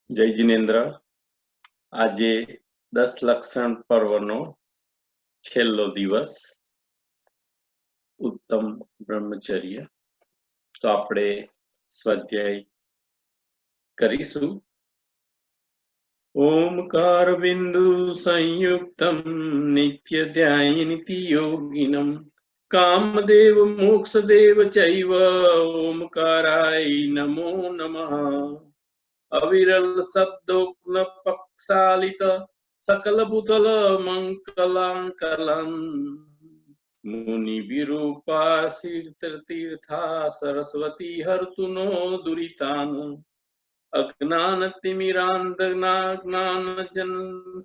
જય જિનેન્દ્ર. આજે 10 લક્ષણ પર્વનો છેલ્લો દિવસ, ઉત્તમ બ્રહ્મચર્ય. તો આપણે સ્વાધ્યાય કરીશું. ઓમકાર બિંદુ સંયુક્તમ નિત્ય ધ્યાયનિતિ યોગિનમ કામદેવ મોક્ષદેવ ચૈવ ઓમકારાય નમો નમઃ. અવિરલ શબ્દોક્ન પક્ષાલિત સકલ ભૂતલ મંકલાંકલન મુનિ વિરૂપા તીર્થા સરસ્વતી હર્તુનો દુરિતાન અજ્ઞાન તિમિરાંધનાજ્ઞાન જન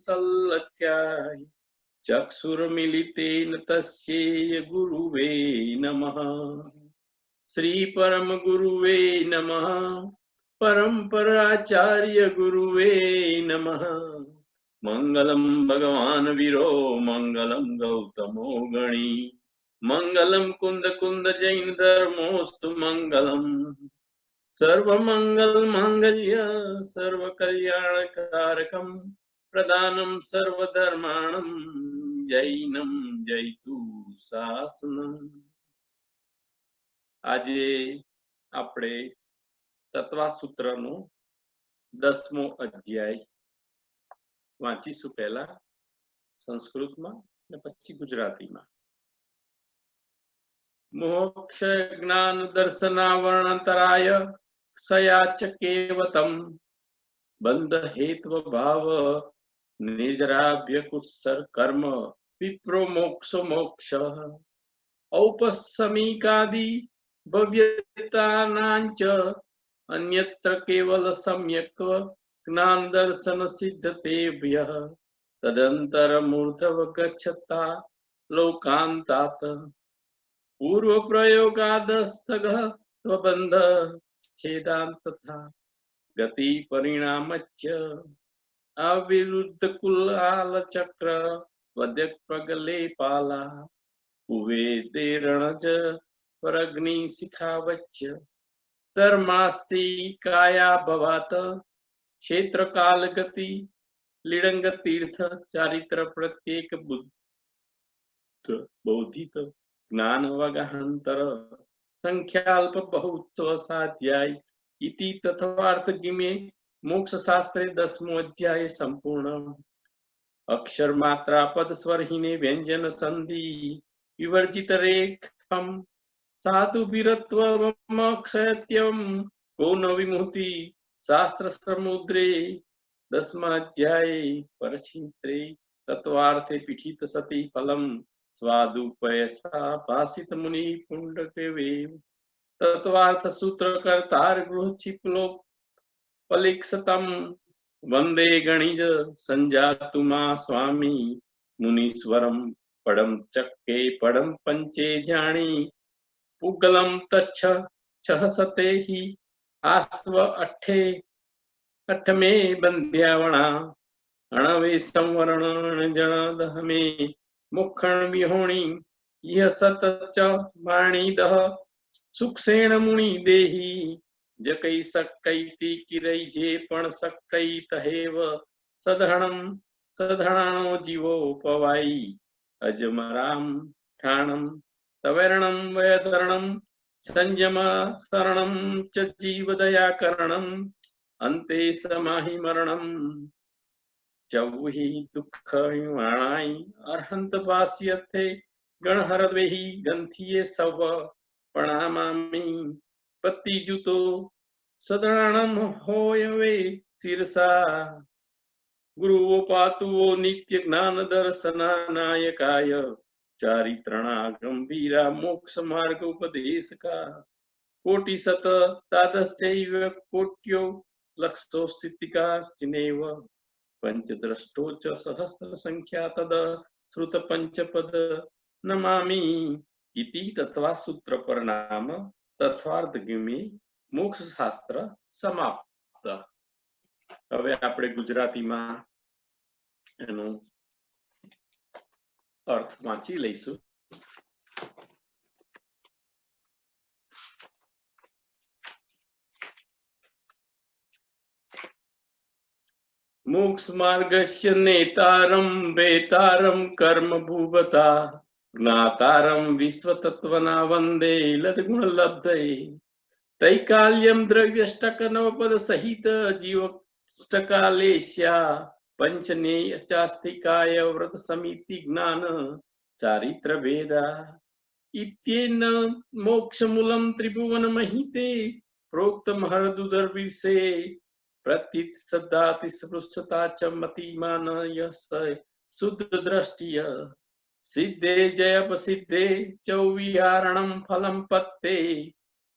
સલ્લખ્યાય ચક્ષુર્મિલિતેન તસ્યૈ ગુરુવે નમઃ. શ્રી પરમ ગુરુવે નમઃ. परम्पराचार्य गुरुवे नमः. मंगलम भगवान वीरो मंगलम गौतमो गणी मंगलम कुंद कुंद जैन धर्मोस्तु मंगलम सर्वमंगल मांगल्य सर्व कल्याण कारकम प्रदानम सर्वधर्माणम जैनम जयतु शासनम. આજે આપણે તત્વાસૂત્રનો 10મો અધ્યાય વાંચીશું. પહેલા સંસ્કૃતમાં અને પછી ગુજરાતીમાં. મોક્ષ જ્ઞાન દર્શનાવર્ણતરાય ક્ષયાચ કેવતમ બંધ હેત્વ ભાવ નિજરાભ્યકુત્સર કર્મ વિપ્રો મોક્ષો મોક્ષ ઔપસમિકાદિ ભવ્યતાનાંચ अन्यत्र केवल सम्यक्त्व ज्ञान दर्शन सिद्धतेभ्यः तदंतर मूर्धव गच्छता लोकांतात पूर्व प्रयोगादस्तगः त्वबन्ध छेदांत तथा गति परिणामच्च अविरुद्ध कुलाल चक्र वद्यक प्रगले पाला उवे देरणज परग्नि शिखावच्च धर्मास्ति काया भवात क्षेत्र काल गति लिडंग तीर्थ चारित्र प्रत्येक बुद्ध बौद्धित ज्ञान वगाहंतर संख्याल्प बहुत्व साध्याय इति तथार्थ गिमे मोक्ष शास्त्रे 10मो अध्याय संपूर्ण. अक्षर मात्रा पद स्वरहीने व्यंजन संधि विवर्जित रेखम साधु वीरत्वमक्षयत्यं को न विमुक्ति शास्त्र समुद्रे 10माध्याये परचित्रे तत्वार्थे पीठित सति फलम स्वादुपयसा भाषित मुनि पुंडकवे तत्वार्थ सूत्रकर्तार गृहचिपलो पलिक्षतम वंदे गणिज संजातुमा स्वामी मुनीश्वरम पडम चक्के पडम पंचे जाणी पुगलम तच्छ छह सते ही आस्व अठमे बंध्यावणा अणवे संवरण जन दहमे मुखण विहोणी यह सत च वाणी दह सुक्षेण मुनि देही जकई सक्कैति किरई जे पण सक्कई तहेव सधणम सधणाणो जीवो पवाई अजमराम ठाणम तवेरणं वयतरणं संयम शरणं च जीवदयाकरणं अन्ते समाहि मरणं चौहि दुःख वाणाई अर्हंत वास्यथे गणहरद्वेहि गंथिये सव प्रणामामि पत्तिजुतो सदरणं होयवे शिरसा गुरुवो पातुवो नित्य ज्ञान दर्शनानायकाय चारित्रणा गंभीरा मोक्ष मार्ग उपदेशका कोटि शत तादश्चैव कोट्यो लक्षो स्थितिका चिनेव पंचद्रष्टो च सहस्र संख्या तद श्रुत पंचपद नमामि इति तत्वासूत्र परिणाम तत्वार्थ गिमी मोक्ष शास्त्र समाप्त. હવે આપણે ગુજરાતીમાં એનો अर्थ वाँची लईशु. मोक्षमार्गस्य नेतारं वेतारं कर्म भूवता ज्ञातारं विश्वतत्त्वना वन्दे लद्गुणलब्धये तैकाल्यं द्रव्यष्टकनवपदसहित जीवष्टकालेस्या पञ्चनेयश्चास्तिकाय व्रतसमिति ज्ञान चारित्रभेदा इत्येन मोक्षमूलं त्रिभुवनमहिते प्रोक्तमहर्दुदर्विषे प्रतीत सदाति स्पृष्टता च मतिमान यः स शुद्धदृष्टिय सिद्धे जयपसिद्धे च विहारणं फलं पत्ते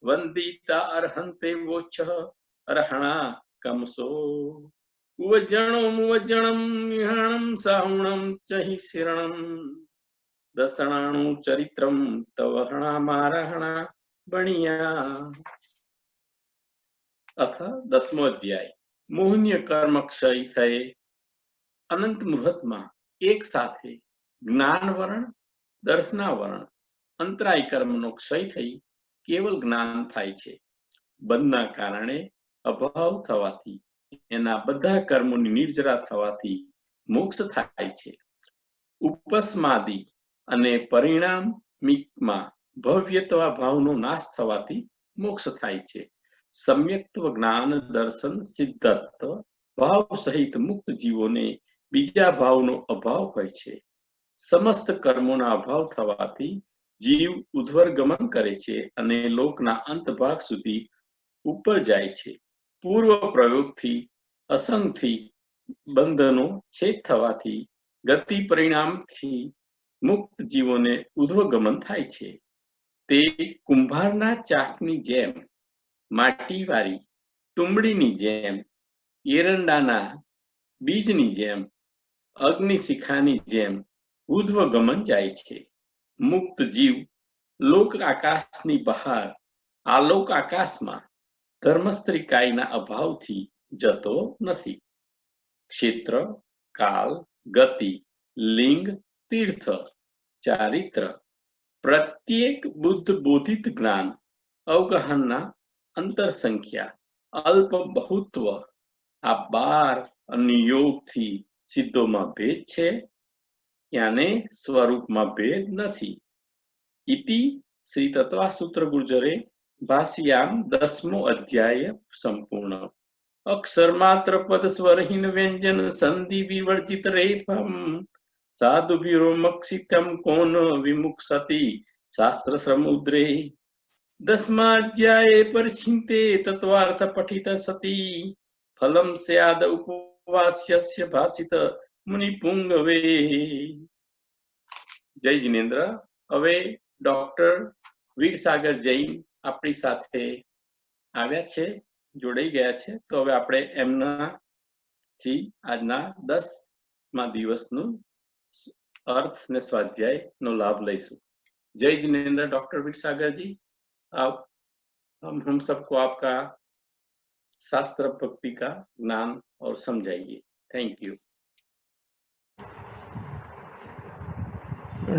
वन्दिता अर्हन्ते वोचः अर्हणा कमसो उवज्जणं निहाणं साहुणं च हि शिरणं दसणाणु चरित्रं तव हणामारहणा बणिया। अथ 10मो अध्याय मोहनीय कर्म क्षय थये अनंत मुहूर्तમાં એક સાથે જ્ઞાનવરણ દર્શનાવરણ અંતરાય કર્મનો ક્ષય થઈ કેવલ જ્ઞાન થાય છે. બંધના કારણે અભાવ થવાથી એના બધા કર્મોની નિર્જરા થવાથી મોક્ષ થાય છે. ઉપસ્માદી અને પરિણામિકમાં ભવ્યત્વા ભાવનો નાશ થવાથી મોક્ષ થાય છે. सम्यक्त्व ज्ञान दर्शन सिद्धत्व भाव सहित मुक्त जीवोने बीजा भावनो अभाव होय छे. समस्त कर्मोना अभाव थवाथी जीव उध्वर गमन करे छे अने लोकना अंत भाग सुधी ऊपर जाय छे. पूर्व प्रयोगथी असंगथी बंधनो छेद थवाथी गति परिणामथी मुक्त जीवोने उध्वर गमन थाय छे. ते कुंभारना चाकनी जेम माटीवारी तुंबड़ीनी जेम एरंडाना बीजनी जेम अग्निशिखानी जेम ऊर्ध्व गमन जाय छे. मुक्त जीव लोक आकाशनी बहार आलोक आकाशमां धर्मस्त्रिकायना अभावथी जतो नथी. क्षेत्र काल गति लिंग तीर्थ चारित्र प्रत्येक बुद्ध बोधित ज्ञान अवगहनना अंतर संख्या अल्प बहुत्व आ 12 अनुयोग थी सिद्धों में भेद छे याने स्वरूप में भेद नहीं. इति श्री तत्वासूत्र गुर्जरे भाष्याम 10मो अध्याय संपूर्ण. अक्षर मात्र पद स्वरहीन व्यंजन संधि विवर्जित रेफम साधु विरोमक्षितम कौन विमुक्षति शास्त्र समुद्रे. 10माध्याये परिचिन्ते तत्वार्थ पठित सती फलम स्याद उपवास्यस्य भाषित मुनिपुंगवे. जय जिनेन्द्र. હવે ડોક્ટર વીરસાગર જૈન આપણી સાથે આવ્યા છે, જોડાઈ ગયા છે. તો હવે આપણે એમનાથી આજના 10મા દિવસનું अर्थ ने स्वाध्याय नो लाभ लईशु. जय जिनेन्द्र डॉक्टर वीरसागर जी. आप हम सबको आपका शास्त्र भक्ति का ज्ञान और समझाइए. Thank you.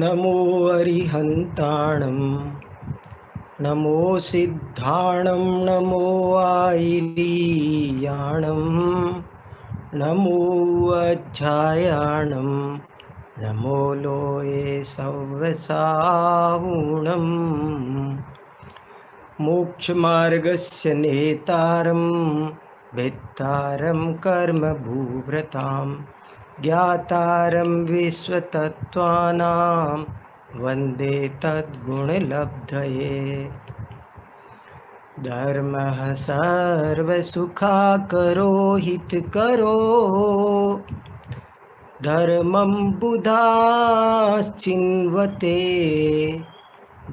नमो अरिहंताणं नमो सिद्धाणं नमो आयिलीयाणं नमो अज्जायाणं नमो लोये सव्वसाहुणं. मोक्षमार्गस्य नेतारं भेत्तारं कर्मभूव्रतां ज्ञातारं विश्वतत्त्वानां वन्दे तद्गुणलब्धये. धर्मः सर्वसुखाकरो हितकरो धर्मं बुधाश्चिन्वते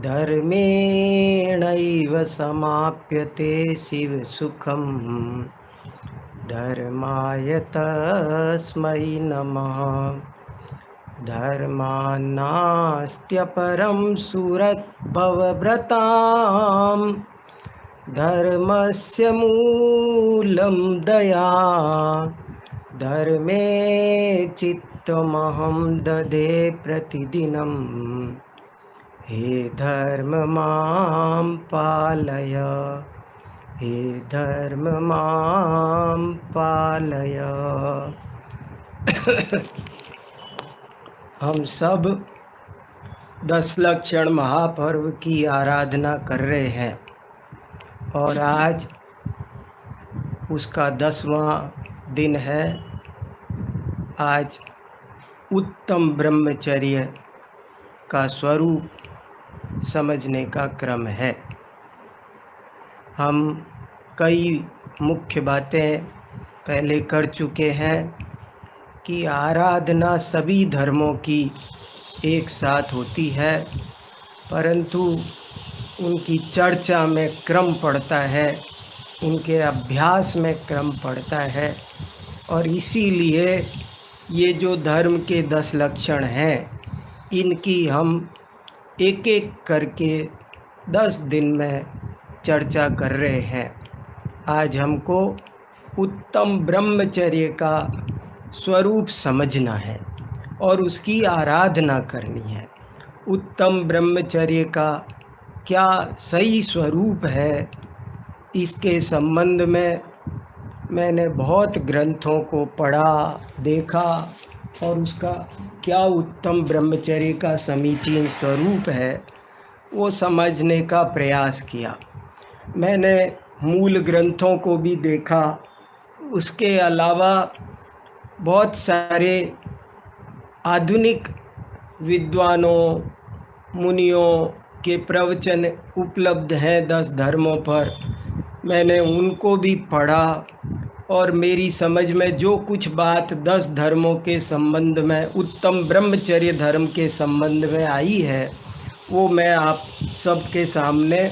धर्मेणैव समाप्यते शिवसुखं. धर्माय तस्मै नमः. धर्मान्नास्त्यपरं सुरद्भवव्रतां धर्मस्य मूलं दया धर्मे चित्तमहं ददे प्रतिदिनं. हे धर्म मां पालय हे धर्म मां पालय. हम सब 10 लक्षण महापर्व की आराधना कर रहे हैं और आज उसका 10वां दिन है। आज उत्तम ब्रह्मचर्य का स्वरूप समझने का क्रम है। हम कई मुख्य बातें पहले कर चुके हैं कि आराधना सभी धर्मों की एक साथ होती है, परंतु उनकी चर्चा में क्रम पड़ता है, उनके अभ्यास में क्रम पड़ता है। और इसीलिए ये जो धर्म के 10 लक्षण हैं, इनकी हम एक एक करके 10 दिन में चर्चा कर रहे हैं। आज हमको उत्तम ब्रह्मचर्य का स्वरूप समझना है और उसकी आराधना करनी है। उत्तम ब्रह्मचर्य का क्या सही स्वरूप है, इसके संबंध में मैंने बहुत ग्रंथों को पढ़ा, देखा और उसका क्या उत्तम ब्रह्मचर्य का समीचीन स्वरूप है वो समझने का प्रयास किया। मैंने मूल ग्रंथों को भी देखा, उसके अलावा बहुत सारे आधुनिक विद्वानों, मुनियों के प्रवचन उपलब्ध हैं 10 धर्मों पर। मैंने उनको भी पढ़ा और मेरी समझ में जो कुछ बात 10 धर्मों के संबंध में, उत्तम ब्रह्मचर्य धर्म के संबंध में आई है, वो मैं आप सबके सामने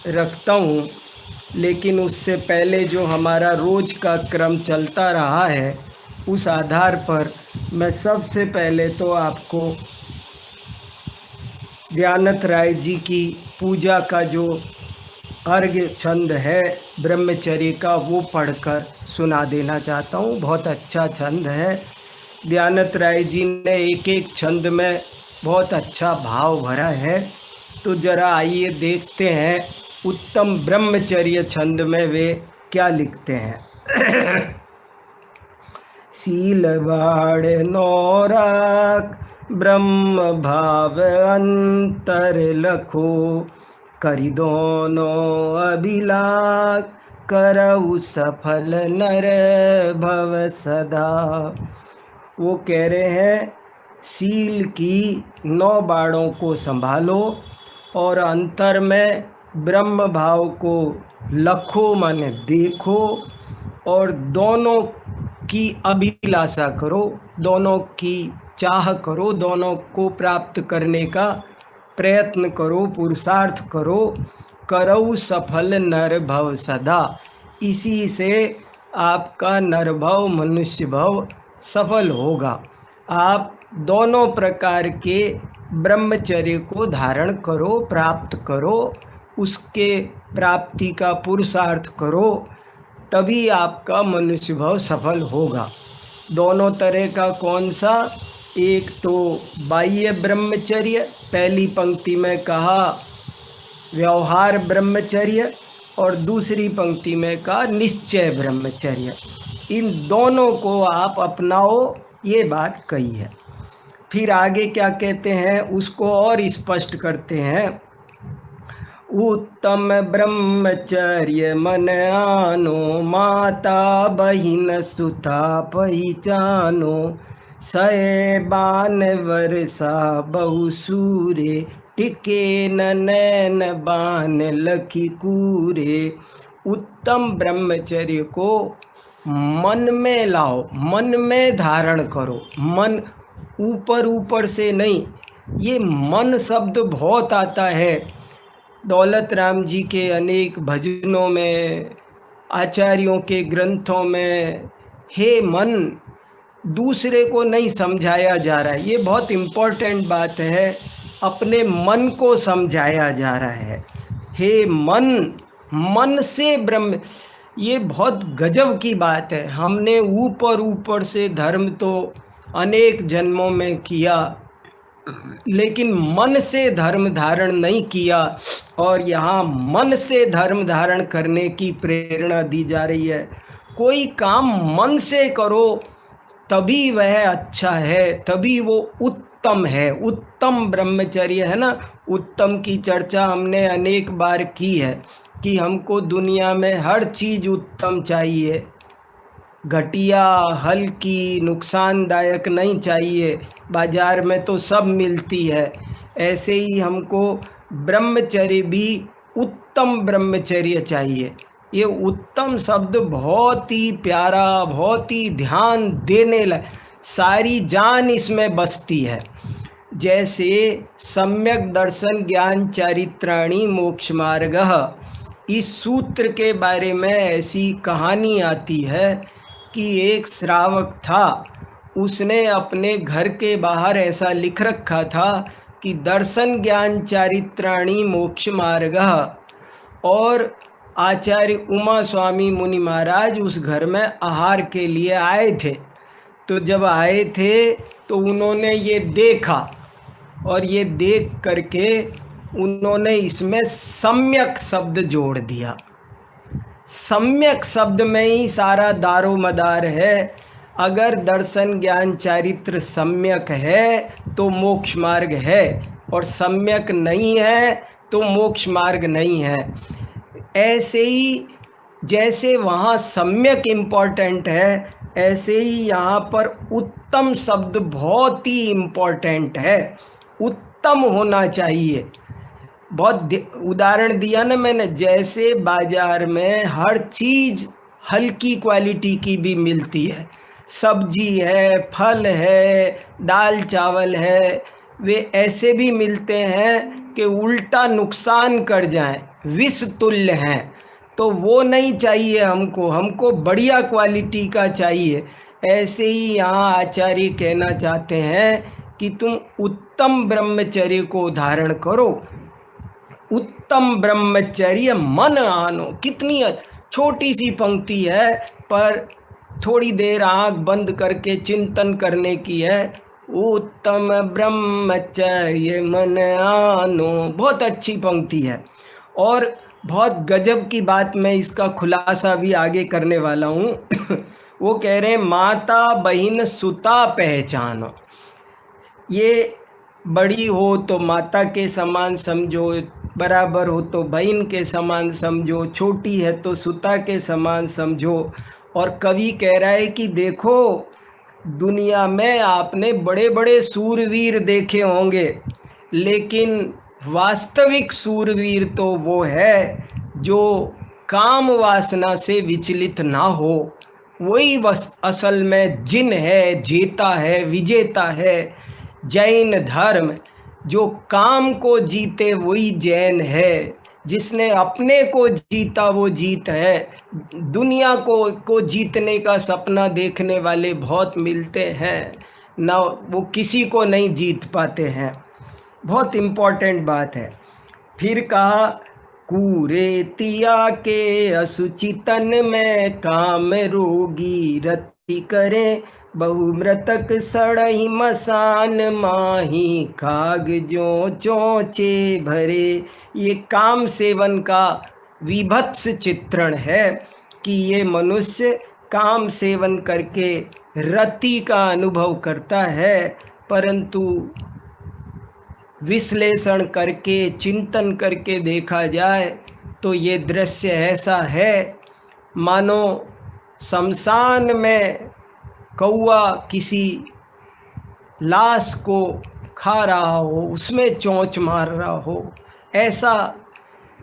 रखता हूँ। लेकिन उससे पहले जो हमारा रोज का क्रम चलता रहा है, उस आधार पर मैं सबसे पहले तो आपको दयानंद राय जी की पूजा का जो अर्घ्य छंद है ब्रह्मचर्य का, वो पढ़कर सुना देना चाहता हूँ। बहुत अच्छा छंद है। दयानंद राय जी ने एक एक छंद में बहुत अच्छा भाव भरा है। तो जरा आइए देखते हैं उत्तम ब्रह्मचर्य छंद में वे क्या लिखते हैं। शील बाड़ नौराक ब्रह्म भाव अंतर लखो, करि दोनों अभिलाष करऊ सफल नर भव सदा। वो कह रहे हैं सील की 9 बाड़ों को संभालो और अंतर में ब्रह्म भाव को लखो माने देखो और दोनों की अभिलाषा करो, दोनों की चाह करो, दोनों को प्राप्त करने का प्रयत्न करो, पुरुषार्थ करो। करऊ सफल नर भव सदा, इसी से आपका नर भव, मनुष्य भव सफल होगा। आप दोनों प्रकार के ब्रह्मचर्य को धारण करो, प्राप्त करो, उसके प्राप्ति का पुरुषार्थ करो, तभी आपका मनुष्य भव सफल होगा। दोनों तरह का कौन सा? एक तो बाह्य ब्रह्मचर्य, पहली पंक्ति में कहा व्यवहार ब्रह्मचर्य, और दूसरी पंक्ति में कहा निश्चय ब्रह्मचर्य। इन दोनों को आप अपनाओ, ये बात कही है। फिर आगे क्या कहते हैं उसको और स्पष्ट करते हैं। उत्तम ब्रह्मचर्य मन आनो, माता बहिन सुता पहिचानो, सए बान वर्षा बहु सूरे, टिके न नैन बान लखी कूरे। उत्तम ब्रह्मचर्य को मन में लाओ, मन में धारण करो। मन ऊपर ऊपर से नहीं, ये मन शब्द बहुत आता है दौलत राम जी के अनेक भजनों में, आचार्यों के ग्रंथों में। हे मन, दूसरे को नहीं समझाया जा रहा है, ये बहुत इम्पोर्टेंट बात है, अपने मन को समझाया जा रहा है। हे मन, मन से ब्रह्म, ये बहुत गजब की बात है। हमने ऊपर ऊपर से धर्म तो अनेक जन्मों में किया, लेकिन मन से धर्म धारण नहीं किया, और यहाँ मन से धर्म धारण करने की प्रेरणा दी जा रही है। कोई काम मन से करो तभी वह अच्छा है, तभी वो उत्तम है। उत्तम ब्रह्मचर्य है ना, उत्तम की चर्चा हमने अनेक बार की है कि हमको दुनिया में हर चीज़ उत्तम चाहिए, घटिया हल्की नुकसानदायक नहीं चाहिए। बाजार में तो सब मिलती है, ऐसे ही हमको ब्रह्मचर्य भी उत्तम ब्रह्मचर्य चाहिए। ये उत्तम शब्द बहुत ही प्यारा, बहुत ही ध्यान देने लायक, सारी जान इसमें बसती है। जैसे सम्यक दर्शन ज्ञान चारित्राणि मोक्ष मार्गः, इस सूत्र के बारे में ऐसी कहानी आती है कि एक श्रावक था, उसने अपने घर के बाहर ऐसा लिख रखा था कि दर्शन ज्ञान चारित्राणि मोक्ष मार्गः, और आचार्य उमा स्वामी मुनि महाराज उस घर में आहार के लिए आए थे। तो जब आए थे तो उन्होंने ये देखा, और ये देख करके उन्होंने इसमें सम्यक शब्द जोड़ दिया। सम्यक शब्द में ही सारा दारो मदार है। अगर दर्शन ज्ञान चारित्र सम्यक है तो मोक्ष मार्ग है, और सम्यक नहीं है तो मोक्ष मार्ग नहीं है। ऐसे ही जैसे वहाँ सम्यक इम्पोर्टेंट है, ऐसे ही यहाँ पर उत्तम शब्द बहुत ही इम्पोर्टेंट है। उत्तम होना चाहिए। बहुत उदाहरण दिया ना मैंने, जैसे बाजार में हर चीज़ हल्की क्वालिटी की भी मिलती है, सब्जी है, फल है, दाल चावल है, वे ऐसे भी मिलते हैं कि उल्टा नुकसान कर जाएं, विष तुल्य हैं। तो वो नहीं चाहिए हमको, हमको बढ़िया क्वालिटी का चाहिए। ऐसे ही यहाँ आचार्य कहना चाहते हैं कि तुम उत्तम ब्रह्मचर्य को धारण करो। उत्तम ब्रह्मचर्य मन आनो, कितनी छोटी सी पंक्ति है, पर थोड़ी देर आंख बंद करके चिंतन करने की है। उत्तम ब्रह्मचर्य मन आनो, बहुत अच्छी पंक्ति है। और बहुत गजब की बात, मैं इसका खुलासा भी आगे करने वाला हूँ। वो कह रहे हैं माता बहन सुता पहचानो। ये बड़ी हो तो माता के समान समझो, बराबर हो तो बहन के समान समझो, छोटी है तो सुता के समान समझो। और कवि कह रहा है कि देखो, दुनिया में आपने बड़े बड़े सूरवीर देखे होंगे, लेकिन वास्तविक सूरवीर तो वो है जो काम वासना से विचलित ना हो। वही असल में जिन है, जेता है, विजेता है। जैन धर्म, जो काम को जीते वही जैन है। जिसने अपने को जीता वो जीत है। दुनिया को जीतने का सपना देखने वाले बहुत मिलते हैं, ना वो किसी को नहीं जीत पाते हैं। बहुत इम्पोर्टेंट बात है। फिर कहा कुरेतिया के असुचितन में काम रोगी रति करें, बहु मृतक सड़ही मसान माही खाग जो चोंचे भरे। ये काम सेवन का विभत्स चित्रण है कि ये मनुष्य काम सेवन करके रति का अनुभव करता है, परंतु विश्लेषण करके चिंतन करके देखा जाए तो ये दृश्य ऐसा है मानो शमशान में कौआ किसी लाश को खा रहा हो, उसमें चोंच मार रहा हो। ऐसा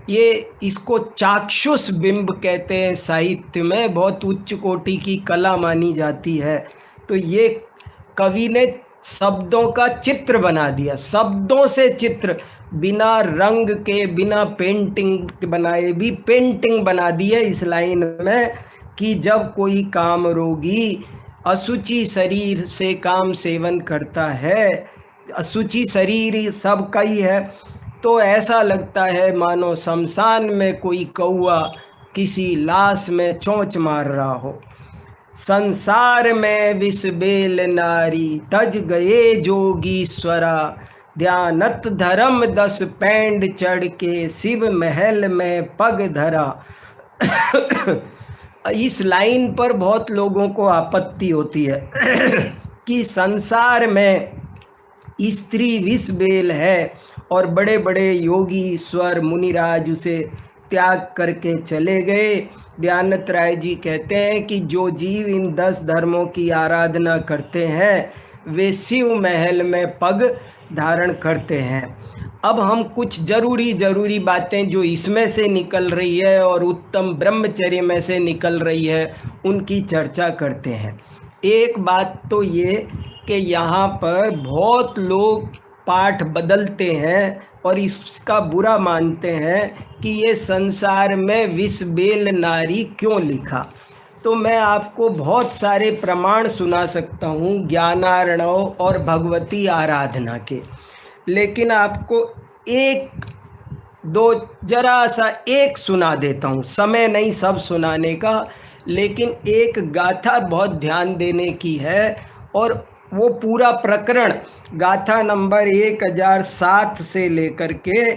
ये इसको चाक्षुष बिंब कहते हैं, साहित्य में बहुत उच्च कोटि की कला मानी जाती है। तो ये कवि ने शब्दों का चित्र बना दिया, शब्दों से चित्र, बिना रंग के, बिना पेंटिंग बनाए भी पेंटिंग बना दी है इस लाइन में कि जब कोई काम रोगी असुचि शरीर से काम सेवन करता है, असुचि शरीर सबका ही है, तो ऐसा लगता है मानो शमशान में कोई कौआ किसी लाश में चोंच मार रहा हो। संसार में विष बेल नारी तज गए जोगीश्वरा, ध्यानत धर्म 10 पैंड चढ़ के शिव महल में पग धरा। इस लाइन पर बहुत लोगों को आपत्ति होती है कि संसार में स्त्री विष बेल है और बड़े बड़े योगी ईश्वर मुनिराज उसे त्याग करके चले गए। दयानंद राय जी कहते हैं कि जो जीव इन 10 धर्मों की आराधना करते हैं वे शिव महल में पग धारण करते हैं। अब हम कुछ ज़रूरी बातें जो इसमें से निकल रही है और उत्तम ब्रह्मचर्य में से निकल रही है उनकी चर्चा करते हैं। एक बात तो ये कि यहाँ पर बहुत लोग पाठ बदलते हैं और इसका बुरा मानते हैं कि ये संसार में विष बेल नारी क्यों लिखा। तो मैं आपको बहुत सारे प्रमाण सुना सकता हूँ ज्ञानार्णव और भगवती आराधना के, लेकिन आपको एक दो जरा सा एक सुना देता हूँ। समय नहीं सब सुनाने का, लेकिन एक गाथा बहुत ध्यान देने की है और वो पूरा प्रकरण गाथा नंबर 1007 से लेकर के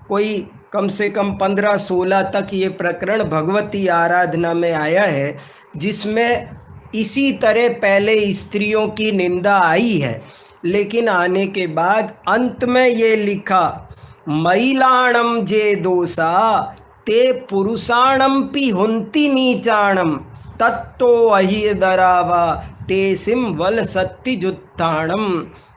कोई कम से कम 15-16 तक ये प्रकरण भगवती आराधना में आया है, जिसमें इसी तरह पहले स्त्रियों की निंदा आई है, लेकिन आने के बाद अंत में ये लिखा महिलाणम जे दोषा ते पुरुषाणम पि हुंति नीचाणम तत्तो अहिदरावा ते सिम वल सत्तिजुत्थाणम।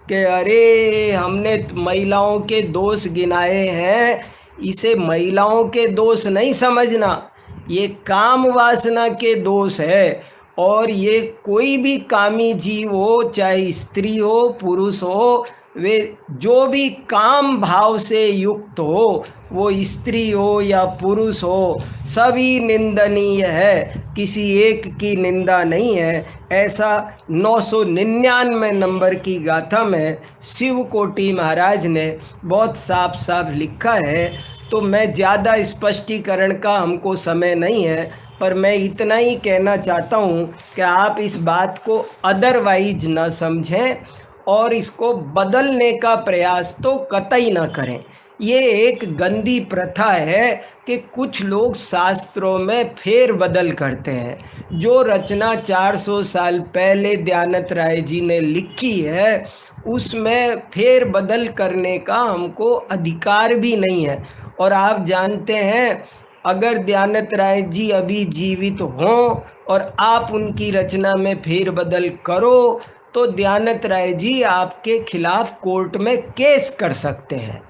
के अरे हमने महिलाओं के दोष गिनाए हैं, इसे महिलाओं के दोष नहीं समझना, ये काम वासना के दोष है। और ये कोई भी कामी जीव हो, चाहे स्त्री हो पुरुष हो, वे जो भी काम भाव से युक्त हो, वो स्त्री हो या पुरुष हो, सभी निंदनीय है, किसी एक की निंदा नहीं है। ऐसा 999 नंबर की गाथा में शिव कोटि महाराज ने बहुत साफ साफ लिखा है। तो मैं ज़्यादा स्पष्टीकरण का हमको समय नहीं है, पर मैं इतना ही कहना चाहता हूँ कि आप इस बात को अदरवाइज न समझें और इसको बदलने का प्रयास तो कतई न करें। ये एक गंदी प्रथा है कि कुछ लोग शास्त्रों में फेर बदल करते हैं। जो रचना 400 साल पहले दयानंद राय जी ने लिखी है उसमें फेर बदल करने का हमको अधिकार भी नहीं है। और आप जानते हैं, अगर दयानंद राय जी अभी जीवित हों और आप उनकी रचना में फेर बदल करो तो दयानंद राय जी आपके खिलाफ कोर्ट में केस कर सकते हैं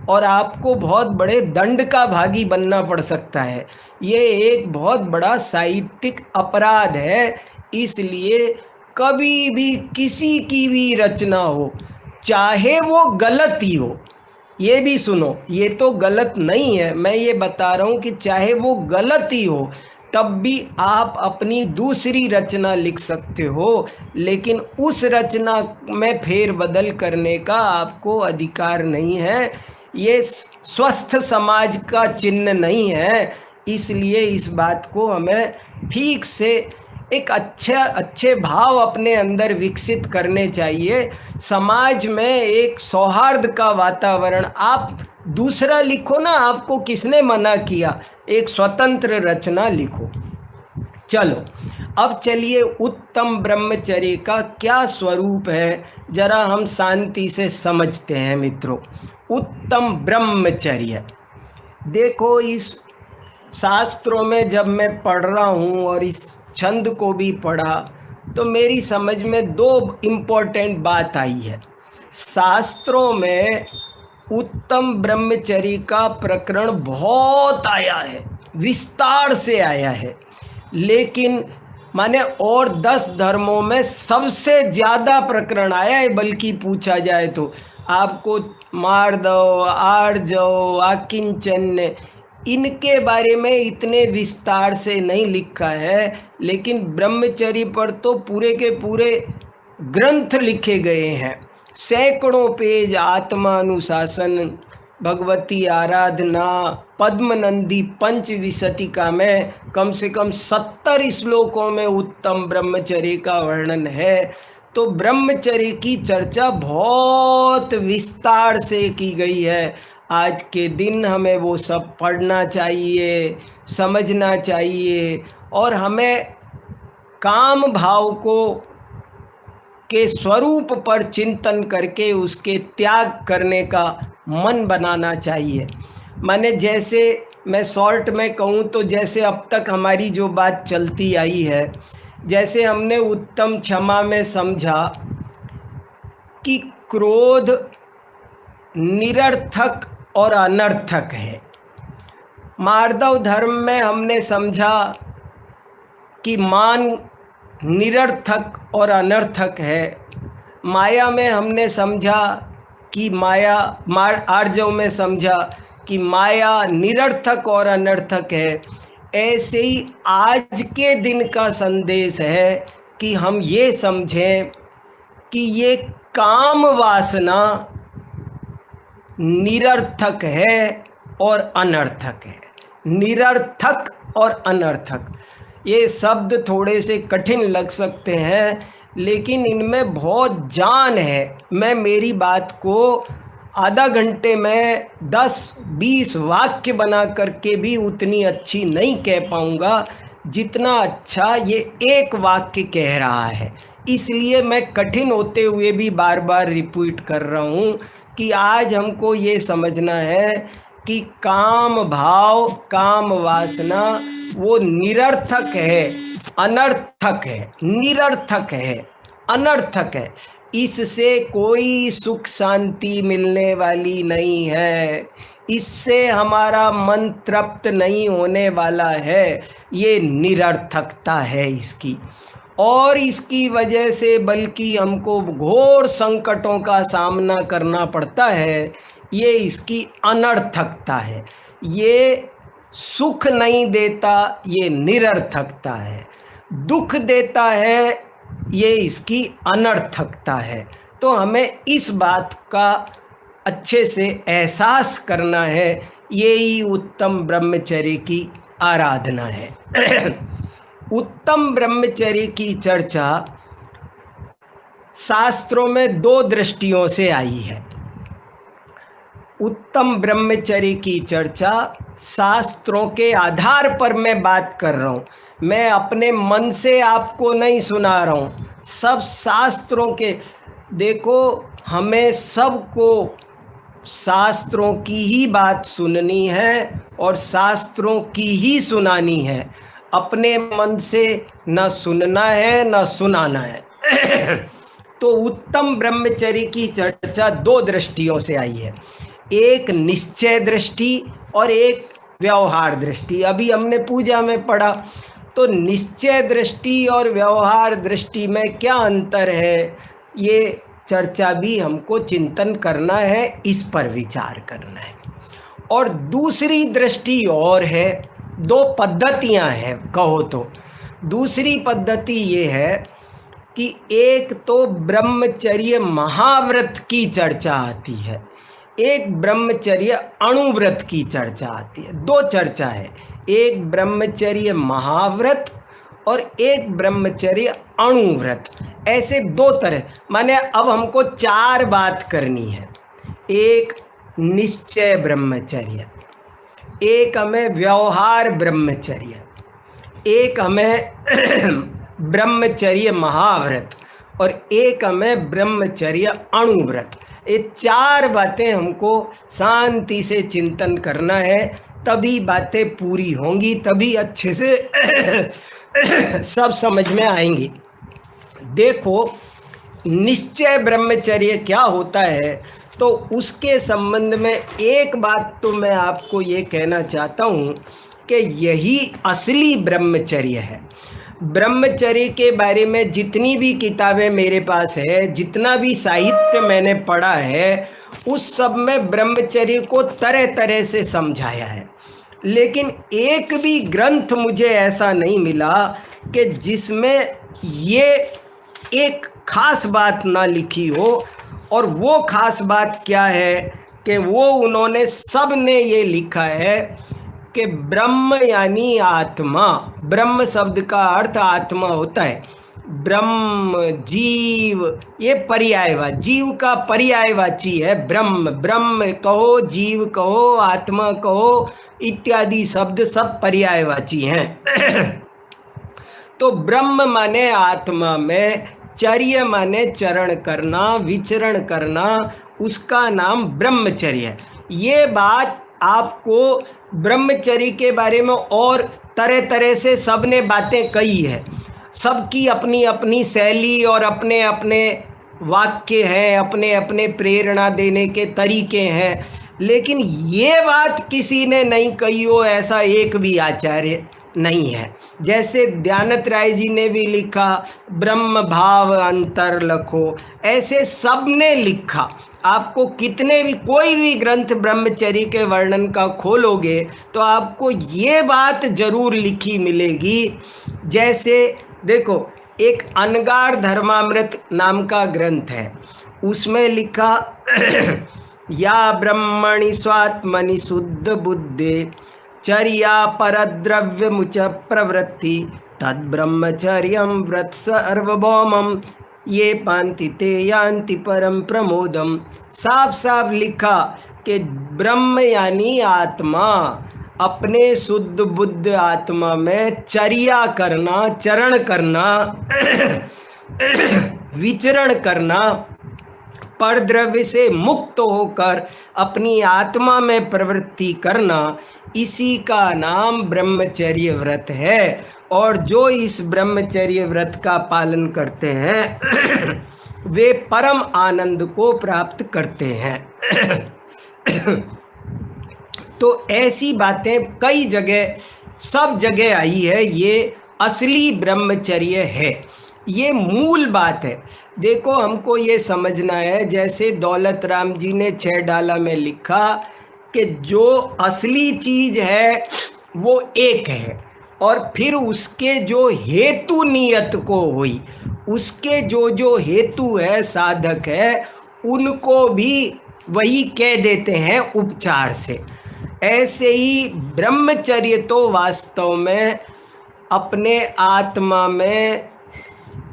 और आपको बहुत बड़े दंड का भागी बनना पड़ सकता है। ये एक बहुत बड़ा साहित्यिक अपराध है। इसलिए कभी भी किसी की भी रचना हो, चाहे वो गलत ही हो, ये भी सुनो, ये तो गलत नहीं है, मैं ये बता रहा हूँ कि चाहे वो गलत ही हो तब भी आप अपनी दूसरी रचना लिख सकते हो, लेकिन उस रचना में फेर बदल करने का आपको अधिकार नहीं है। ये स्वस्थ समाज का चिन्ह नहीं है। इसलिए इस बात को हमें ठीक से एक अच्छे भाव अपने अंदर विकसित करने चाहिए। समाज में एक सौहार्द का वातावरण, आप दूसरा लिखो ना, आपको किसने मना किया, एक स्वतंत्र रचना लिखो। चलो अब चलिए उत्तम ब्रह्मचर्य का क्या स्वरूप है जरा हम शांति से समझते हैं मित्रों। उत्तम ब्रह्मचर्य देखो, इस शास्त्रों में जब मैं पढ़ रहा हूँ और इस छंद को भी पढ़ा तो मेरी समझ में 2 इम्पोर्टेंट बात आई है। शास्त्रों में उत्तम ब्रह्मचर्य का प्रकरण बहुत आया है, विस्तार से आया है, लेकिन माने और 10 धर्मों में सबसे ज़्यादा प्रकरण आया है। बल्कि पूछा जाए तो आपको मार्दव, आर्जव, आकिंचन्य, इनके बारे में इतने विस्तार से नहीं लिखा है, लेकिन ब्रह्मचर्य पर तो पूरे के पूरे ग्रंथ लिखे गए हैं। सैकड़ों पेज आत्मानुशासन, भगवती आराधना, पद्मनंदी पंचविंशतिका में कम से कम 70 श्लोकों में उत्तम ब्रह्मचर्य का वर्णन है। तो ब्रह्मचर्य की चर्चा बहुत विस्तार से की गई है। आज के दिन हमें वो सब पढ़ना चाहिए, समझना चाहिए, और हमें काम भाव को के स्वरूप पर चिंतन करके उसके त्याग करने का मन बनाना चाहिए। माने जैसे मैं शॉर्ट में कहूँ तो जैसे अब तक हमारी जो बात चलती आई है, जैसे हमने उत्तम क्षमा में समझा कि क्रोध निरर्थक और अनर्थक है। मार्दव धर्म में हमने समझा कि मान निरर्थक और अनर्थक है। माया में हमने समझा कि आर्जव में समझा कि माया निरर्थक और अनर्थक है। ऐसे ही आज के दिन का संदेश है कि हम ये समझें कि ये काम वासना निरर्थक है और अनर्थक है। निरर्थक और अनर्थक, ये शब्द थोड़े से कठिन लग सकते हैं, लेकिन इनमें बहुत जान है। मैं मेरी बात को आधा घंटे में 10-20 वाक्य बना करके भी उतनी अच्छी नहीं कह पाऊँगा जितना अच्छा ये एक वाक्य कह रहा है। इसलिए मैं कठिन होते हुए भी बार बार रिपीट कर रहा हूँ कि आज हमको ये समझना है कि काम भाव, काम वासना वो निरर्थक है, अनर्थक है, निरर्थक है, अनर्थक है। इससे कोई सुख शांति मिलने वाली नहीं है, इससे हमारा मन तृप्त नहीं होने वाला है। ये निरर्थकता है इसकी, और इसकी वजह से बल्कि हमको घोर संकटों का सामना करना पड़ता है। ये इसकी अनर्थकता है। ये सुख नहीं देता, ये निरर्थकता है। दुख देता है, ये इसकी अनर्थकता है। तो हमें इस बात का अच्छे से एहसास करना है। यही उत्तम ब्रह्मचर्य की आराधना है। उत्तम ब्रह्मचर्य की चर्चा शास्त्रों में दो दृष्टियों से आई है। उत्तम ब्रह्मचर्य की चर्चा शास्त्रों के आधार पर मैं बात कर रहा हूँ। मैं अपने मन से आपको नहीं सुना रहा हूँ, सब शास्त्रों के। देखो, हमें सबको शास्त्रों की ही बात सुननी है और शास्त्रों की ही सुनानी है। अपने मन से न सुनना है न सुनाना है। तो उत्तम ब्रह्मचर्य की चर्चा दो दृष्टियों से आई है, एक निश्चय दृष्टि और एक व्यवहार दृष्टि। अभी हमने पूजा में पढ़ा, तो निश्चय दृष्टि और व्यवहार दृष्टि में क्या अंतर है, ये चर्चा भी हमको चिंतन करना है, इस पर विचार करना है। और दूसरी दृष्टि और है, दो पद्धतियां हैं कहो तो। दूसरी पद्धति ये है कि एक तो ब्रह्मचर्य महाव्रत की चर्चा आती है, एक ब्रह्मचर्य अणुव्रत की चर्चा आती है। दो चर्चा है, एक ब्रह्मचर्य महाव्रत और एक ब्रह्मचर्य अणुव्रत। ऐसे दो तरह, माने अब हमको चार बात करनी है। एक निश्चय ब्रह्मचर्य, एक हमें व्यवहार ब्रह्मचर्य, एक हमें ब्रह्मचर्य महाव्रत और एक हमें ब्रह्मचर्य अणुव्रत। ये चार बातें हमको शांति से चिंतन करना है, तभी बातें पूरी होंगी, तभी अच्छे से सब समझ में आएंगी। देखो, निश्चय ब्रह्मचर्य क्या होता है, तो उसके संबंध में एक बात तो मैं आपको ये कहना चाहता हूँ कि यही असली ब्रह्मचर्य है। ब्रह्मचर्य के बारे में जितनी भी किताबें मेरे पास है, जितना भी साहित्य मैंने पढ़ा है, उस सब में ब्रह्मचर्य को तरह तरह से समझाया है, लेकिन एक भी ग्रंथ मुझे ऐसा नहीं मिला कि जिसमें ये एक खास बात ना लिखी हो। और वो खास बात क्या है कि वो उन्होंने सब ने ये लिखा है कि ब्रह्म यानी आत्मा। ब्रह्म शब्द का अर्थ आत्मा होता है। ब्रह्म, जीव, ये पर्यायवाची, जीव का पर्यायवाची है ब्रह्म। ब्रह्म कहो, जीव कहो, आत्मा कहो, इत्यादि शब्द सब पर्यायवाची हैं। तो ब्रह्म माने आत्मा में, चर्य माने चरण करना, विचरण करना, उसका नाम ब्रह्मचर्य है। ये बात आपको ब्रह्मचर्य के बारे में और तरह तरह से सबने बातें कही है, सबकी अपनी अपनी शैली और अपने अपने वाक्य हैं, अपने अपने प्रेरणा देने के तरीके हैं, लेकिन ये बात किसी ने नहीं कही हो ऐसा एक भी आचार्य नहीं है। जैसे दयानंद राय जी ने भी लिखा, ब्रह्म भाव अंतर लखो, ऐसे सब ने लिखा। आपको कितने भी, कोई भी ग्रंथ ब्रह्मचर्य के वर्णन का खोलोगे तो आपको ये बात जरूर लिखी मिलेगी। जैसे देखो, एक अनगार धर्मामृत नाम का ग्रंथ है, उसमें लिखा या ब्रह्मणि स्वात्मनि शुद्ध बुद्धे चर्या परद्रव्य मुच प्रवृत्ति तद ब्रह्मचर्यम व्रत सर्वभौमम ये पांति ते यान्ति परम प्रमोदम। साफ साफ लिखा कि ब्रह्म यानी आत्मा, अपने शुद्ध बुद्ध आत्मा में चर्या करना, चरण करना, विचरण करना, परद्रव्य से मुक्त होकर अपनी आत्मा में प्रवृत्ति करना, इसी का नाम ब्रह्मचर्य व्रत है। और जो इस ब्रह्मचर्य व्रत का पालन करते हैं वे परम आनंद को प्राप्त करते हैं। तो ऐसी बातें कई जगह, सब जगह आई है। ये असली ब्रह्मचर्य है, ये मूल बात है। देखो, हमको ये समझना है, जैसे दौलत राम जी ने 6 डाला में लिखा कि जो असली चीज है वो एक है, और फिर उसके जो हेतु नियत को हुई, उसके जो जो हेतु है, साधक है, उनको भी वही कह देते हैं उपचार से। ऐसे ही ब्रह्मचर्य तो वास्तव में अपने आत्मा में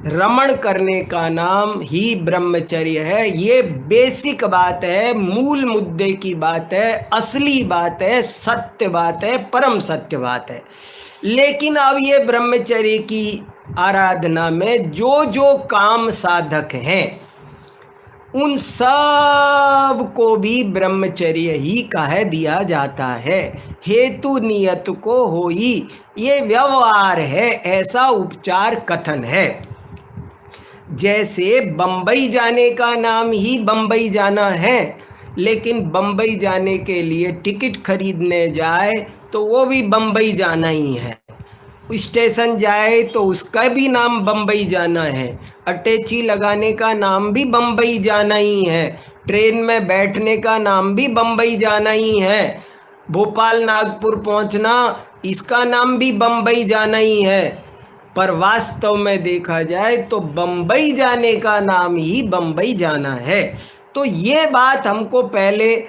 रमण करने का नाम ही ब्रह्मचर्य है। ये बेसिक बात है, मूल मुद्दे की बात है, असली बात है, सत्य बात है, परम सत्य बात है। लेकिन अब ये ब्रह्मचर्य की आराधना में जो जो काम साधक हैं उन सब को भी ब्रह्मचर्य ही कह दिया जाता है। हेतु नियत को होई, ये व्यवहार है, ऐसा उपचार कथन है। जैसे बम्बई जाने का नाम ही बम्बई जाना है, लेकिन बम्बई जाने के लिए टिकट खरीदने जाए तो वो भी बम्बई जाना ही है। स्टेशन जाए तो उसका भी नाम बम्बई जाना है। अटैची लगाने का नाम भी बम्बई जाना ही है। ट्रेन में बैठने का नाम भी बम्बई जाना ही है। भोपाल नागपुर पहुंचना, इसका नाम भी बम्बई जाना ही है। पर वास्तव में देखा जाए तो बम्बई जाने का नाम ही बम्बई जाना है। तो ये बात हमको पहले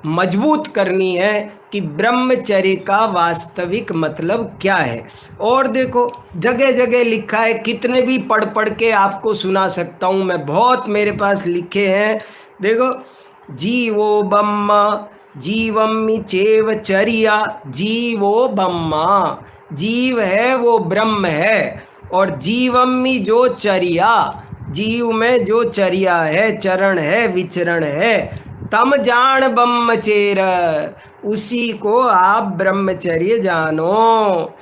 मजबूत करनी है कि ब्रह्मचर्य का वास्तविक मतलब क्या है। और देखो, जगह जगह लिखा है, कितने भी पढ़ पढ़ के आपको सुना सकता हूँ मैं, बहुत मेरे पास लिखे हैं। देखो, जीवो ब्रह्मा जीवम्मि चैव चर्या, जीवो ब्रह्मा, जीव है वो ब्रह्म है, और जीवम्मि जो चर्या, जीव में जो चर्या है, चरण है, विचरण है, तम जान ब्रह्मचर्य, उसी को आप ब्रह्मचर्य जानो।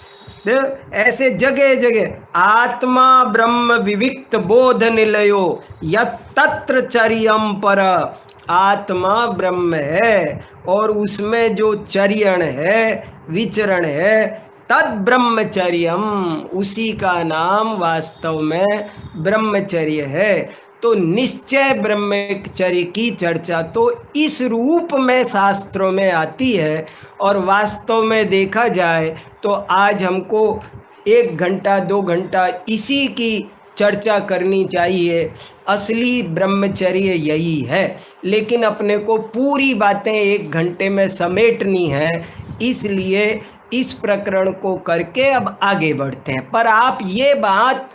ऐसे जगह जगह आत्मा ब्रह्म विविक्त बोध निलयो यत्र चर्यम पर, आत्मा ब्रह्म है और उसमें जो चर्यण है, विचरण है, तद ब्रह्मचर्यम, उसी का नाम वास्तव में ब्रह्मचर्य है। तो निश्चय ब्रह्मचर्य की चर्चा तो इस रूप में शास्त्रों में आती है, और वास्तव में देखा जाए तो आज हमको 1 घंटा 2 घंटा इसी की चर्चा करनी चाहिए। असली ब्रह्मचर्य यही है, लेकिन अपने को पूरी बातें 1 घंटे में समेटनी है, इसलिए इस प्रकरण को करके अब आगे बढ़ते हैं। पर आप ये बात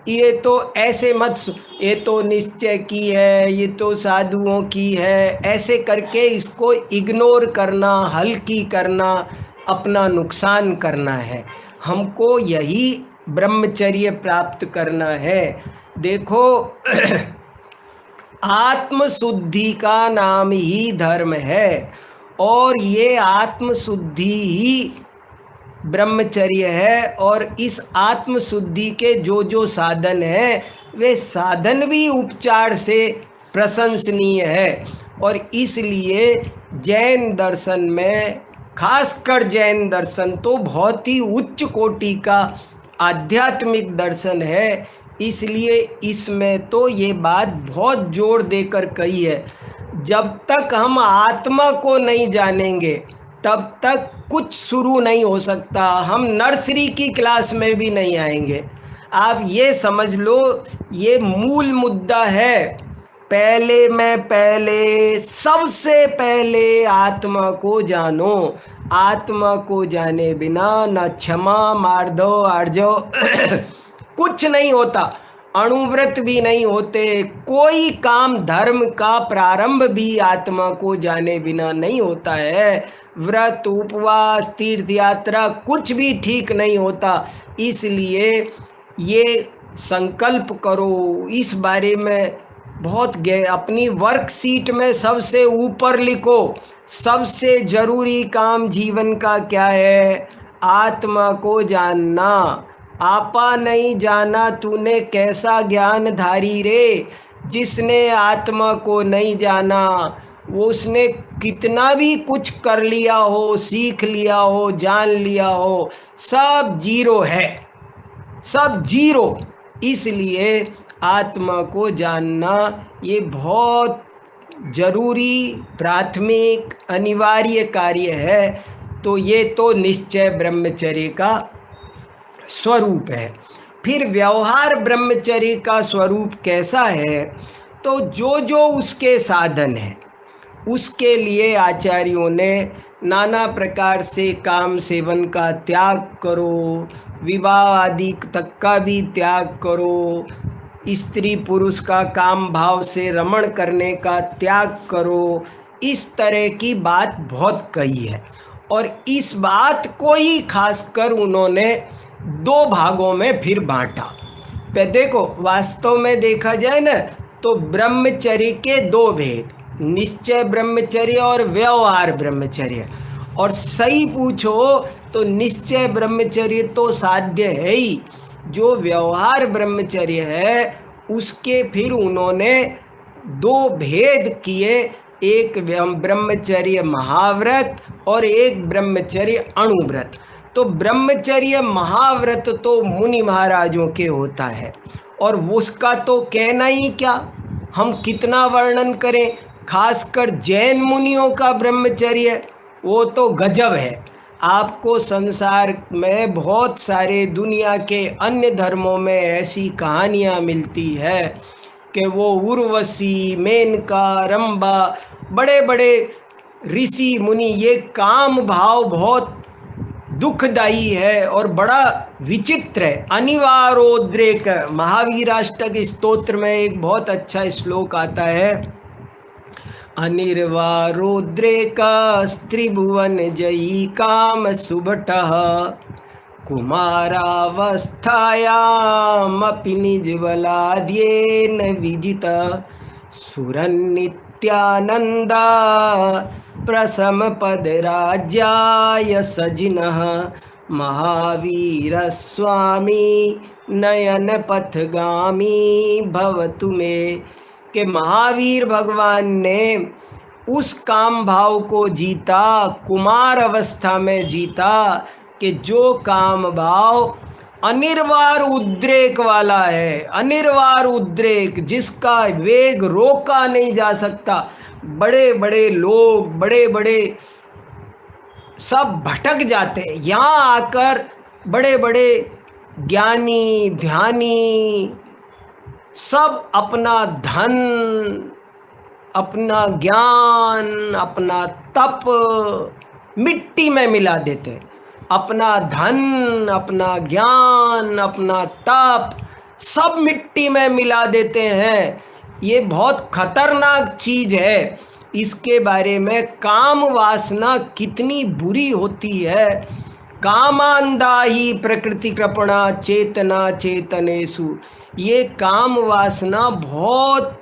ये तो ऐसे मत ये तो निश्चय की है, ये तो साधुओं की है, ऐसे करके इसको इग्नोर करना, हल्की करना, अपना नुकसान करना है। हमको यही ब्रह्मचर्य प्राप्त करना है। देखो आत्मशुद्धि का नाम ही धर्म है, और ये आत्मशुद्धि ही ब्रह्मचर्य है। और इस आत्मशुद्धि के जो जो साधन हैं, वे साधन भी उपचार से प्रशंसनीय है। और इसलिए जैन दर्शन में, खासकर जैन दर्शन तो बहुत ही उच्च कोटि का आध्यात्मिक दर्शन है, इसलिए इसमें तो ये बात बहुत जोर देकर कही है, जब तक हम आत्मा को नहीं जानेंगे तब तक कुछ शुरू नहीं हो सकता। हम नर्सरी की क्लास में भी नहीं आएंगे। आप ये समझ लो, ये मूल मुद्दा है। पहले सबसे पहले आत्मा को जानो। आत्मा को जाने बिना न क्षमा, मार्दव, आर्जव कुछ नहीं होता। अणुव्रत भी नहीं होते। कोई काम धर्म का प्रारंभ भी आत्मा को जाने बिना नहीं होता है। व्रत, उपवास, तीर्थ यात्रा कुछ भी ठीक नहीं होता। इसलिए ये संकल्प करो, इस बारे में बहुत अपनी वर्कशीट में सबसे ऊपर लिखो, सबसे जरूरी काम जीवन का क्या है? आत्मा को जानना। आपा नहीं जाना तूने कैसा ज्ञानधारी रे। जिसने आत्मा को नहीं जाना, वो उसने कितना भी कुछ कर लिया हो, सीख लिया हो, जान लिया हो, सब जीरो है, सब जीरो। इसलिए आत्मा को जानना ये बहुत जरूरी, प्राथमिक, अनिवार्य कार्य है। तो ये तो निश्चय ब्रह्मचर्य का स्वरूप है। फिर व्यवहार ब्रह्मचर्य का स्वरूप कैसा है? तो जो जो उसके साधन हैं, उसके लिए आचार्यों ने नाना प्रकार से काम सेवन का त्याग करो, विवाह आदि तक का भी त्याग करो, स्त्री पुरुष का काम भाव से रमण करने का त्याग करो, इस तरह की बात बहुत कही है। और इस बात को ही खासकर उन्होंने दो भागों में फिर बांटा। पे देखो, वास्तव में देखा जाए ना तो ब्रह्मचर्य के दो भेद, निश्चय ब्रह्मचर्य और व्यवहार ब्रह्मचर्य। और सही पूछो तो निश्चय ब्रह्मचर्य तो साध्य है ही। जो व्यवहार ब्रह्मचर्य है उसके फिर उन्होंने दो भेद किए, एक ब्रह्मचर्य महाव्रत और एक ब्रह्मचर्य अणुव्रत। तो ब्रह्मचर्य महाव्रत तो मुनि महाराजों के होता है, और उसका तो कहना ही क्या, हम कितना वर्णन करें। खासकर जैन मुनियों का ब्रह्मचर्य वो तो गजब है। आपको संसार में बहुत सारे दुनिया के अन्य धर्मों में ऐसी कहानियाँ मिलती है कि वो उर्वशी, मेनका, रंभा, बड़े बड़े ऋषि मुनि, ये काम भाव बहुत दुखदायी है और बड़ा विचित्र है। अनिवारोद्रेक, महावीराष्टक स्तोत्र में एक बहुत अच्छा श्लोक आता है, अनिर्वारोद्रेक स्त्रिभुवन जयी काम सुभटः कुमारावस्थायामपि निजबलाद्येन विजितः स्फुरन्नित्यानन्दा प्रशमपदराज्याय सजिनः महावीरस्वामी नयनपथगामी भवतु मे। कि महावीर भगवान ने उस काम भाव को जीता, कुमार अवस्था में जीता, कि जो काम भाव अनिर्वार उद्रेक वाला है, अनिर्वार उद्रेक, जिसका वेग रोका नहीं जा सकता। बड़े बड़े लोग, बड़े बड़े सब भटक जाते हैं, यहाँ आकर बड़े बड़े ज्ञानी ध्यानी सब अपना धन, अपना ज्ञान, अपना तप मिट्टी में मिला देते हैं। अपना धन, अपना ज्ञान, अपना तप सब मिट्टी में मिला देते हैं। ये बहुत खतरनाक चीज है। इसके बारे में काम वासना कितनी बुरी होती है। कामांधा ही प्रकृति कृपणा चेतना चेतनेषु। ये काम वासना बहुत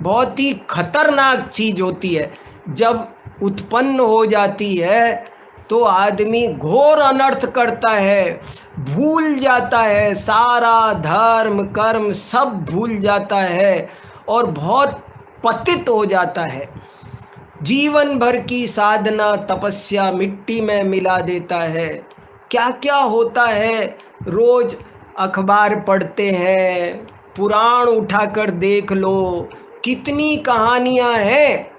बहुत ही खतरनाक चीज होती है। जब उत्पन्न हो जाती है तो आदमी घोर अनर्थ करता है, भूल जाता है, सारा धर्म कर्म सब भूल जाता है और बहुत पतित हो जाता है। जीवन भर की साधना तपस्या मिट्टी में मिला देता है। क्या क्या होता है, रोज अखबार पढ़ते हैं, पुराण उठाकर देख लो, कितनी कहानियां हैं।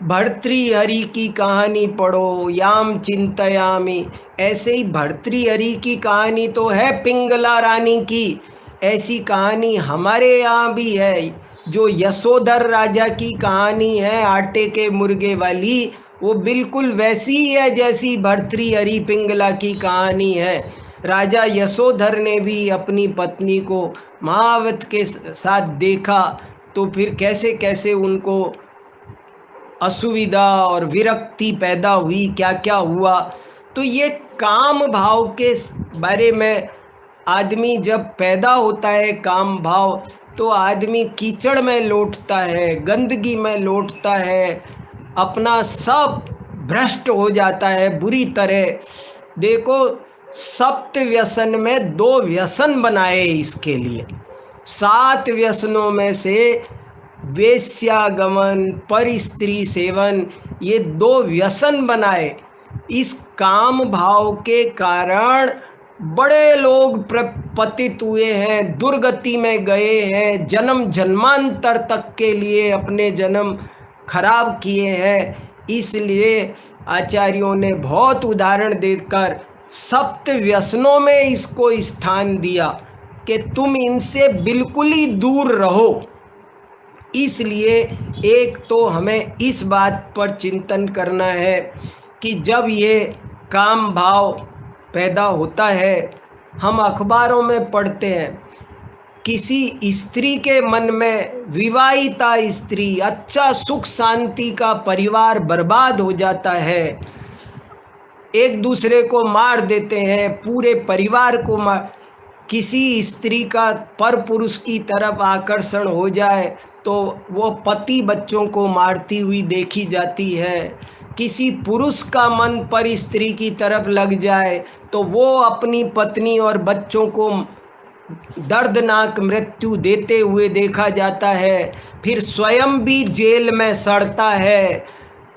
भर्तृहरि की कहानी पढ़ो, याम चिंतयामि। ऐसे ही भर्तृहरि की कहानी तो है पिंगला रानी की, ऐसी कहानी हमारे यहाँ भी है। जो यशोधर राजा की कहानी है आटे के मुर्गे वाली, वो बिल्कुल वैसी ही है जैसी भर्तृहरि पिंगला की कहानी है। राजा यशोधर ने भी अपनी पत्नी को महावत के साथ देखा तो फिर कैसे कैसे उनको असुविधा और विरक्ति पैदा हुई, क्या क्या हुआ। तो ये काम भाव के बारे में, आदमी जब पैदा होता है काम भाव तो आदमी कीचड़ में लौटता है, गंदगी में लौटता है, अपना सब भ्रष्ट हो जाता है बुरी तरह। देखो, सप्त व्यसन में 2 व्यसन बनाए इसके लिए। 7 व्यसनों में से वेश्यागमन पर स्त्री सेवन, ये 2 व्यसन बनाए। इस काम भाव के कारण बड़े लोग पतित हुए हैं, दुर्गति में गए हैं, जन्म जन्मांतर तक के लिए अपने जन्म खराब किए हैं। इसलिए आचार्यों ने बहुत उदाहरण देकर सप्त व्यसनों में इसको स्थान दिया कि तुम इनसे बिल्कुल ही दूर रहो। इसलिए एक तो हमें इस बात पर चिंतन करना है कि जब ये काम भाव पैदा होता है, हम अखबारों में पढ़ते हैं किसी स्त्री के मन में, विवाहिता स्त्री, अच्छा सुख शांति का परिवार बर्बाद हो जाता है, एक दूसरे को मार देते हैं, पूरे परिवार को मार। किसी स्त्री का पर पुरुष की तरफ आकर्षण हो जाए तो वो पति बच्चों को मारती हुई देखी जाती है। किसी पुरुष का मन पर स्त्री की तरफ लग जाए तो वो अपनी पत्नी और बच्चों को दर्दनाक मृत्यु देते हुए देखा जाता है। फिर स्वयं भी जेल में सड़ता है,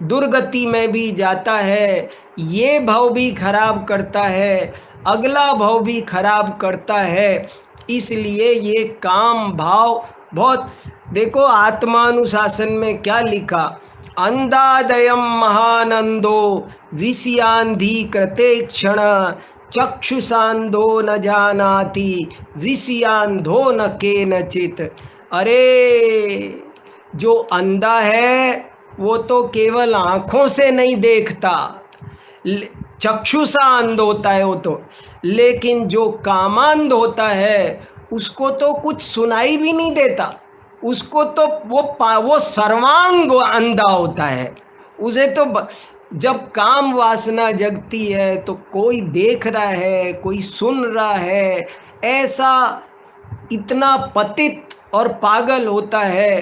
दुर्गति में भी जाता है, ये भाव भी खराब करता है, अगला भाव भी खराब करता है। इसलिए ये काम भाव बहुत, देखो आत्मानुशासन में क्या लिखा, अंधादयम महानंदो विषयांधी कृते क्षण चक्षुषांधो न जानाति विषयांधो न केनचित। अरे जो अंधा है वो तो केवल आँखों से नहीं देखता, चक्षुषा अंध होता है वो तो, लेकिन जो कामांध होता है उसको तो कुछ सुनाई भी नहीं देता, उसको तो वो सर्वांग अंधा होता है। उसे तो जब काम वासना जगती है तो कोई देख रहा है, कोई सुन रहा है, ऐसा इतना पतित और पागल होता है।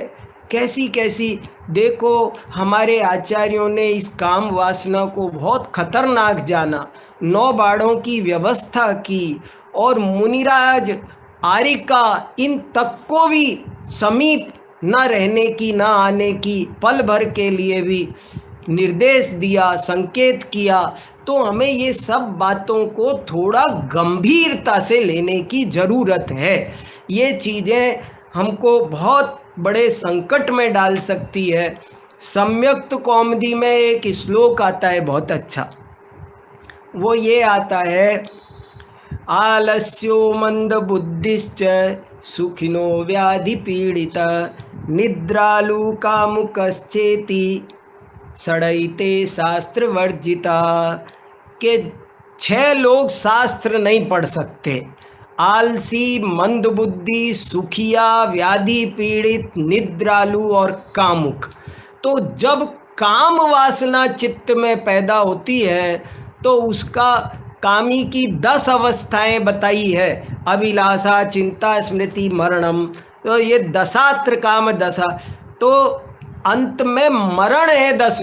कैसी कैसी, देखो हमारे आचार्यों ने इस काम वासना को बहुत खतरनाक जाना, 9 बाड़ों की व्यवस्था की और मुनिराज आरिका इन तक को भी समीप न रहने की, न आने की, पल भर के लिए भी निर्देश दिया, संकेत किया। तो हमें ये सब बातों को थोड़ा गंभीरता से लेने की ज़रूरत है। ये चीज़ें हमको बहुत बड़े संकट में डाल सकती है। सम्यक्त कौमुदी में एक श्लोक आता है बहुत अच्छा, वो ये आता है, आलस्यो मंद बुद्धिश्च सुखिनो व्याधि पीड़िता निद्रालु कामुकश्चेति षडयिते शास्त्र वर्जिता। के 6 लोग शास्त्र नहीं पढ़ सकते, आलसी, मंदबुद्धि, सुखिया, व्याधि पीड़ित, निद्रालु और कामुक। तो जब काम वासना चित्त में पैदा होती है तो उसका कामी की 10 अवस्थाएं बताई है, अभिलाषा, चिंता, स्मृति, मरणम। तो ये दशात्र काम दशा, तो अंत में मरण है 10,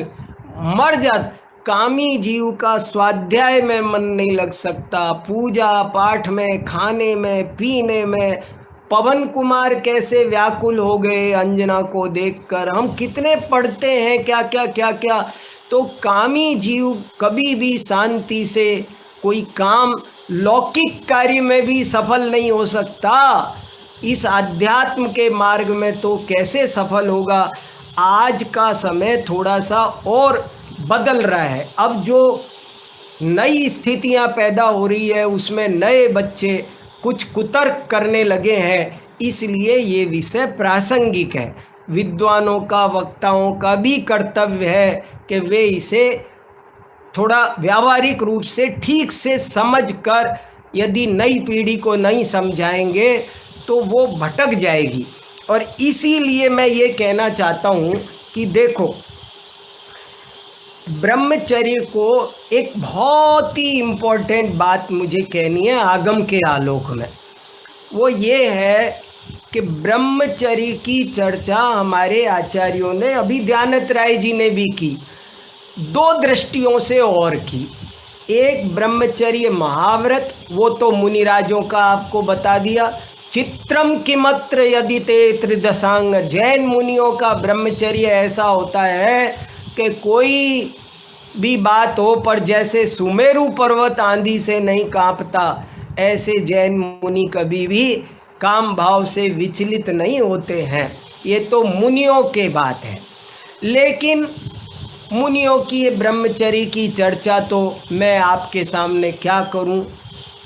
मर जात। कामी जीव का स्वाध्याय में मन नहीं लग सकता, पूजा पाठ में, खाने में, पीने में। पवन कुमार कैसे व्याकुल हो गए अंजना को देखकर, हम कितने पढ़ते हैं क्या क्या क्या क्या। तो कामी जीव कभी भी शांति से कोई काम, लौकिक कार्य में भी सफल नहीं हो सकता, इस अध्यात्म के मार्ग में तो कैसे सफल होगा। आज का समय थोड़ा सा और बदल रहा है। अब जो नई स्थितियां पैदा हो रही है उसमें नए बच्चे कुछ कुतर्क करने लगे हैं, इसलिए ये विषय प्रासंगिक है। विद्वानों का, वक्ताओं का भी कर्तव्य है कि वे इसे थोड़ा व्यावहारिक रूप से ठीक से समझकर, यदि नई पीढ़ी को नहीं समझाएंगे तो वो भटक जाएगी। और इसीलिए मैं ये कहना चाहता हूँ कि देखो, ब्रह्मचर्य को एक बहुत ही इम्पोर्टेंट बात मुझे कहनी है आगम के आलोक में। वो ये है कि ब्रह्मचर्य की चर्चा हमारे आचार्यों ने, अभी ध्यानत राय जी ने भी की, 2 दृष्टियों से और की। एक ब्रह्मचर्य महाव्रत, वो तो मुनिराजों का आपको बता दिया। चित्रम किमत्र यदि ते त्रिदशांग, जैन मुनियों का ब्रह्मचर्य ऐसा होता है कि कोई भी बात हो पर जैसे सुमेरु पर्वत आंधी से नहीं कांपता, ऐसे जैन मुनि कभी भी काम भाव से विचलित नहीं होते हैं। ये तो मुनियों के बात है। लेकिन मुनियों की ब्रह्मचर्य की चर्चा तो मैं आपके सामने क्या करूं,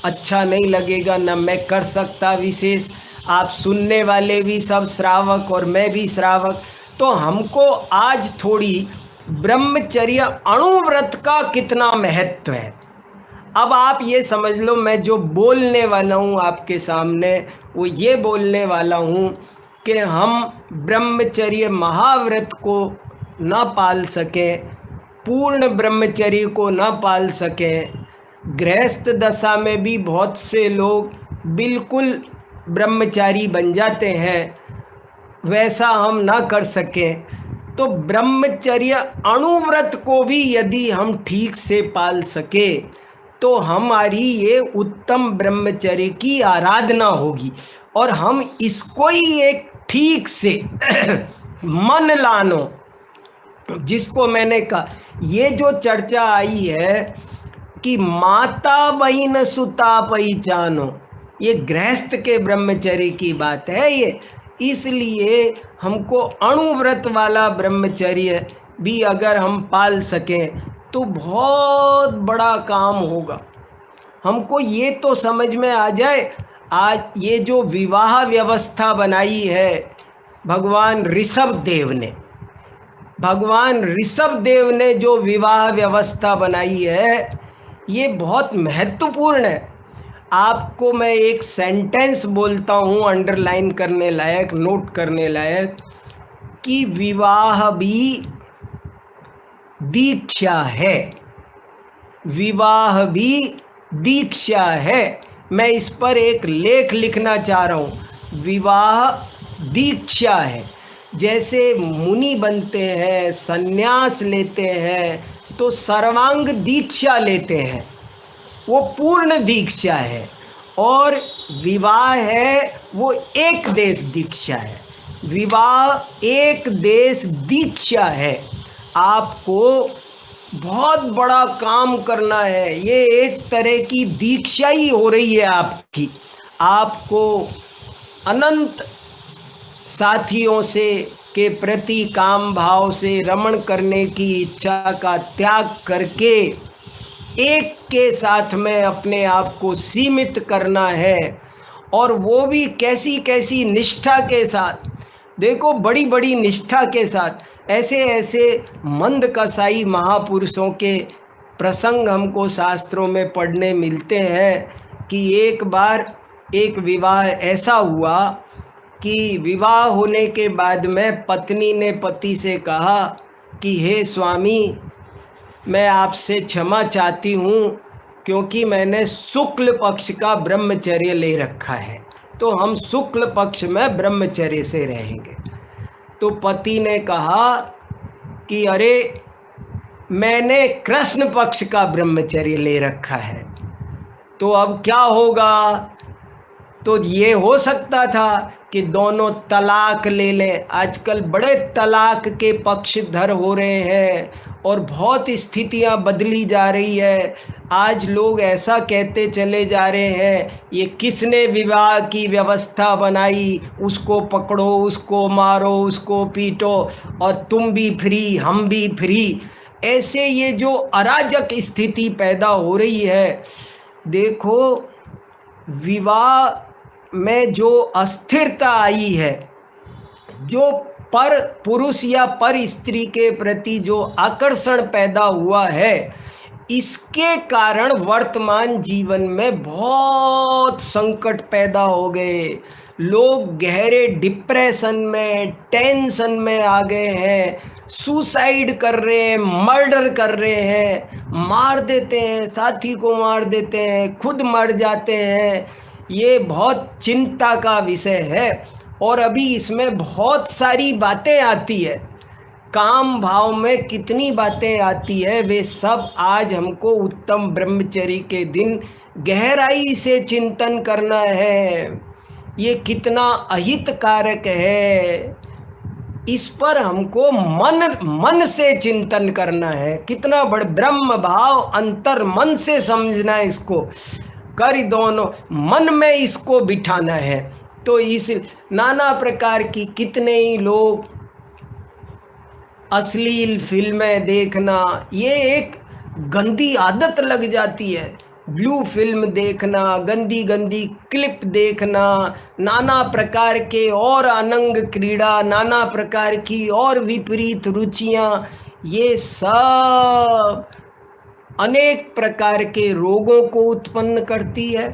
अच्छा नहीं लगेगा, न मैं कर सकता विशेष। आप सुनने वाले भी सब श्रावक और मैं भी श्रावक, तो हमको आज थोड़ी ब्रह्मचर्य अणुव्रत का कितना महत्व है। अब आप ये समझ लो, मैं जो बोलने वाला हूँ आपके सामने वो ये बोलने वाला हूँ कि हम ब्रह्मचर्य महाव्रत को न पाल सकें, पूर्ण ब्रह्मचर्य को न पाल सकें, गृहस्थ दशा में भी बहुत से लोग बिल्कुल ब्रह्मचारी बन जाते हैं, वैसा हम ना कर सकें, तो ब्रह्मचर्य अणुव्रत को भी यदि हम ठीक से पाल सके तो हमारी ये उत्तम ब्रह्मचर्य की आराधना होगी। और हम इसको ही एक ठीक से मन लानो, जिसको मैंने कहा, ये जो चर्चा आई है कि माता बहिन सुता पहचानो, ये गृहस्थ के ब्रह्मचर्य की बात है ये। इसलिए हमको अणुव्रत वाला ब्रह्मचर्य भी अगर हम पाल सकें तो बहुत बड़ा काम होगा। हमको ये तो समझ में आ जाए, आज ये जो विवाह व्यवस्था बनाई है भगवान ऋषभ देव ने जो विवाह व्यवस्था बनाई है, ये बहुत महत्वपूर्ण है। आपको मैं एक सेंटेंस बोलता हूँ अंडरलाइन करने लायक, नोट करने लायक, कि विवाह भी दीक्षा है, विवाह भी दीक्षा है। मैं इस पर एक लेख लिखना चाह रहा हूँ। विवाह दीक्षा है। जैसे मुनि बनते हैं, संन्यास लेते हैं, तो सर्वांग दीक्षा लेते हैं, वो पूर्ण दीक्षा है। और विवाह है वो एक देश दीक्षा है। विवाह एक देश दीक्षा है। आपको बहुत बड़ा काम करना है, ये एक तरह की दीक्षा ही हो रही है आपकी। आपको अनंत साथियों से के प्रति काम भाव से रमण करने की इच्छा का त्याग करके एक के साथ में अपने आप को सीमित करना है। और वो भी कैसी कैसी निष्ठा के साथ, देखो बड़ी बड़ी निष्ठा के साथ। ऐसे ऐसे मंद कसाई महापुरुषों के प्रसंग हमको शास्त्रों में पढ़ने मिलते हैं कि एक बार एक विवाह ऐसा हुआ कि विवाह होने के बाद में पत्नी ने पति से कहा कि हे स्वामी, मैं आपसे क्षमा चाहती हूँ क्योंकि मैंने शुक्ल पक्ष का ब्रह्मचर्य ले रखा है, तो हम शुक्ल पक्ष में ब्रह्मचर्य से रहेंगे। तो पति ने कहा कि अरे, मैंने कृष्ण पक्ष का ब्रह्मचर्य ले रखा है, तो अब क्या होगा? तो ये हो सकता था कि दोनों तलाक ले लें। आजकल बड़े तलाक के पक्षधर हो रहे हैं और बहुत स्थितियां बदली जा रही है। आज लोग ऐसा कहते चले जा रहे हैं, ये किसने विवाह की व्यवस्था बनाई, उसको पकड़ो, उसको मारो, उसको पीटो और तुम भी फ्री, हम भी फ्री। ऐसे ये जो अराजक स्थिति पैदा हो रही है, देखो विवाह में जो अस्थिरता आई है, जो पर पुरुष या पर स्त्री के प्रति जो आकर्षण पैदा हुआ है, इसके कारण वर्तमान जीवन में बहुत संकट पैदा हो गए। लोग गहरे डिप्रेशन में, टेंशन में आ गए हैं, सुसाइड कर रहे हैं, मर्डर कर रहे हैं, मार देते हैं, साथी को मार देते हैं, खुद मर जाते हैं। ये बहुत चिंता का विषय है और अभी इसमें बहुत सारी बातें आती है। काम भाव में कितनी बातें आती है, वे सब आज हमको उत्तम ब्रह्मचर्य के दिन गहराई से चिंतन करना है। ये कितना अहितकारक है, इस पर हमको मन से चिंतन करना है। कितना बड़ा ब्रह्म भाव अंतर मन से समझना है, इसको कर दोनों मन में इसको बिठाना है। तो इस नाना प्रकार की कितने ही लोग अश्लील फिल्में देखना, ये एक गंदी आदत लग जाती है। ब्लू फिल्म देखना, गंदी गंदी क्लिप देखना, नाना प्रकार के और अनंग क्रीड़ा, नाना प्रकार की और विपरीत रुचियाँ, ये सब अनेक प्रकार के रोगों को उत्पन्न करती है।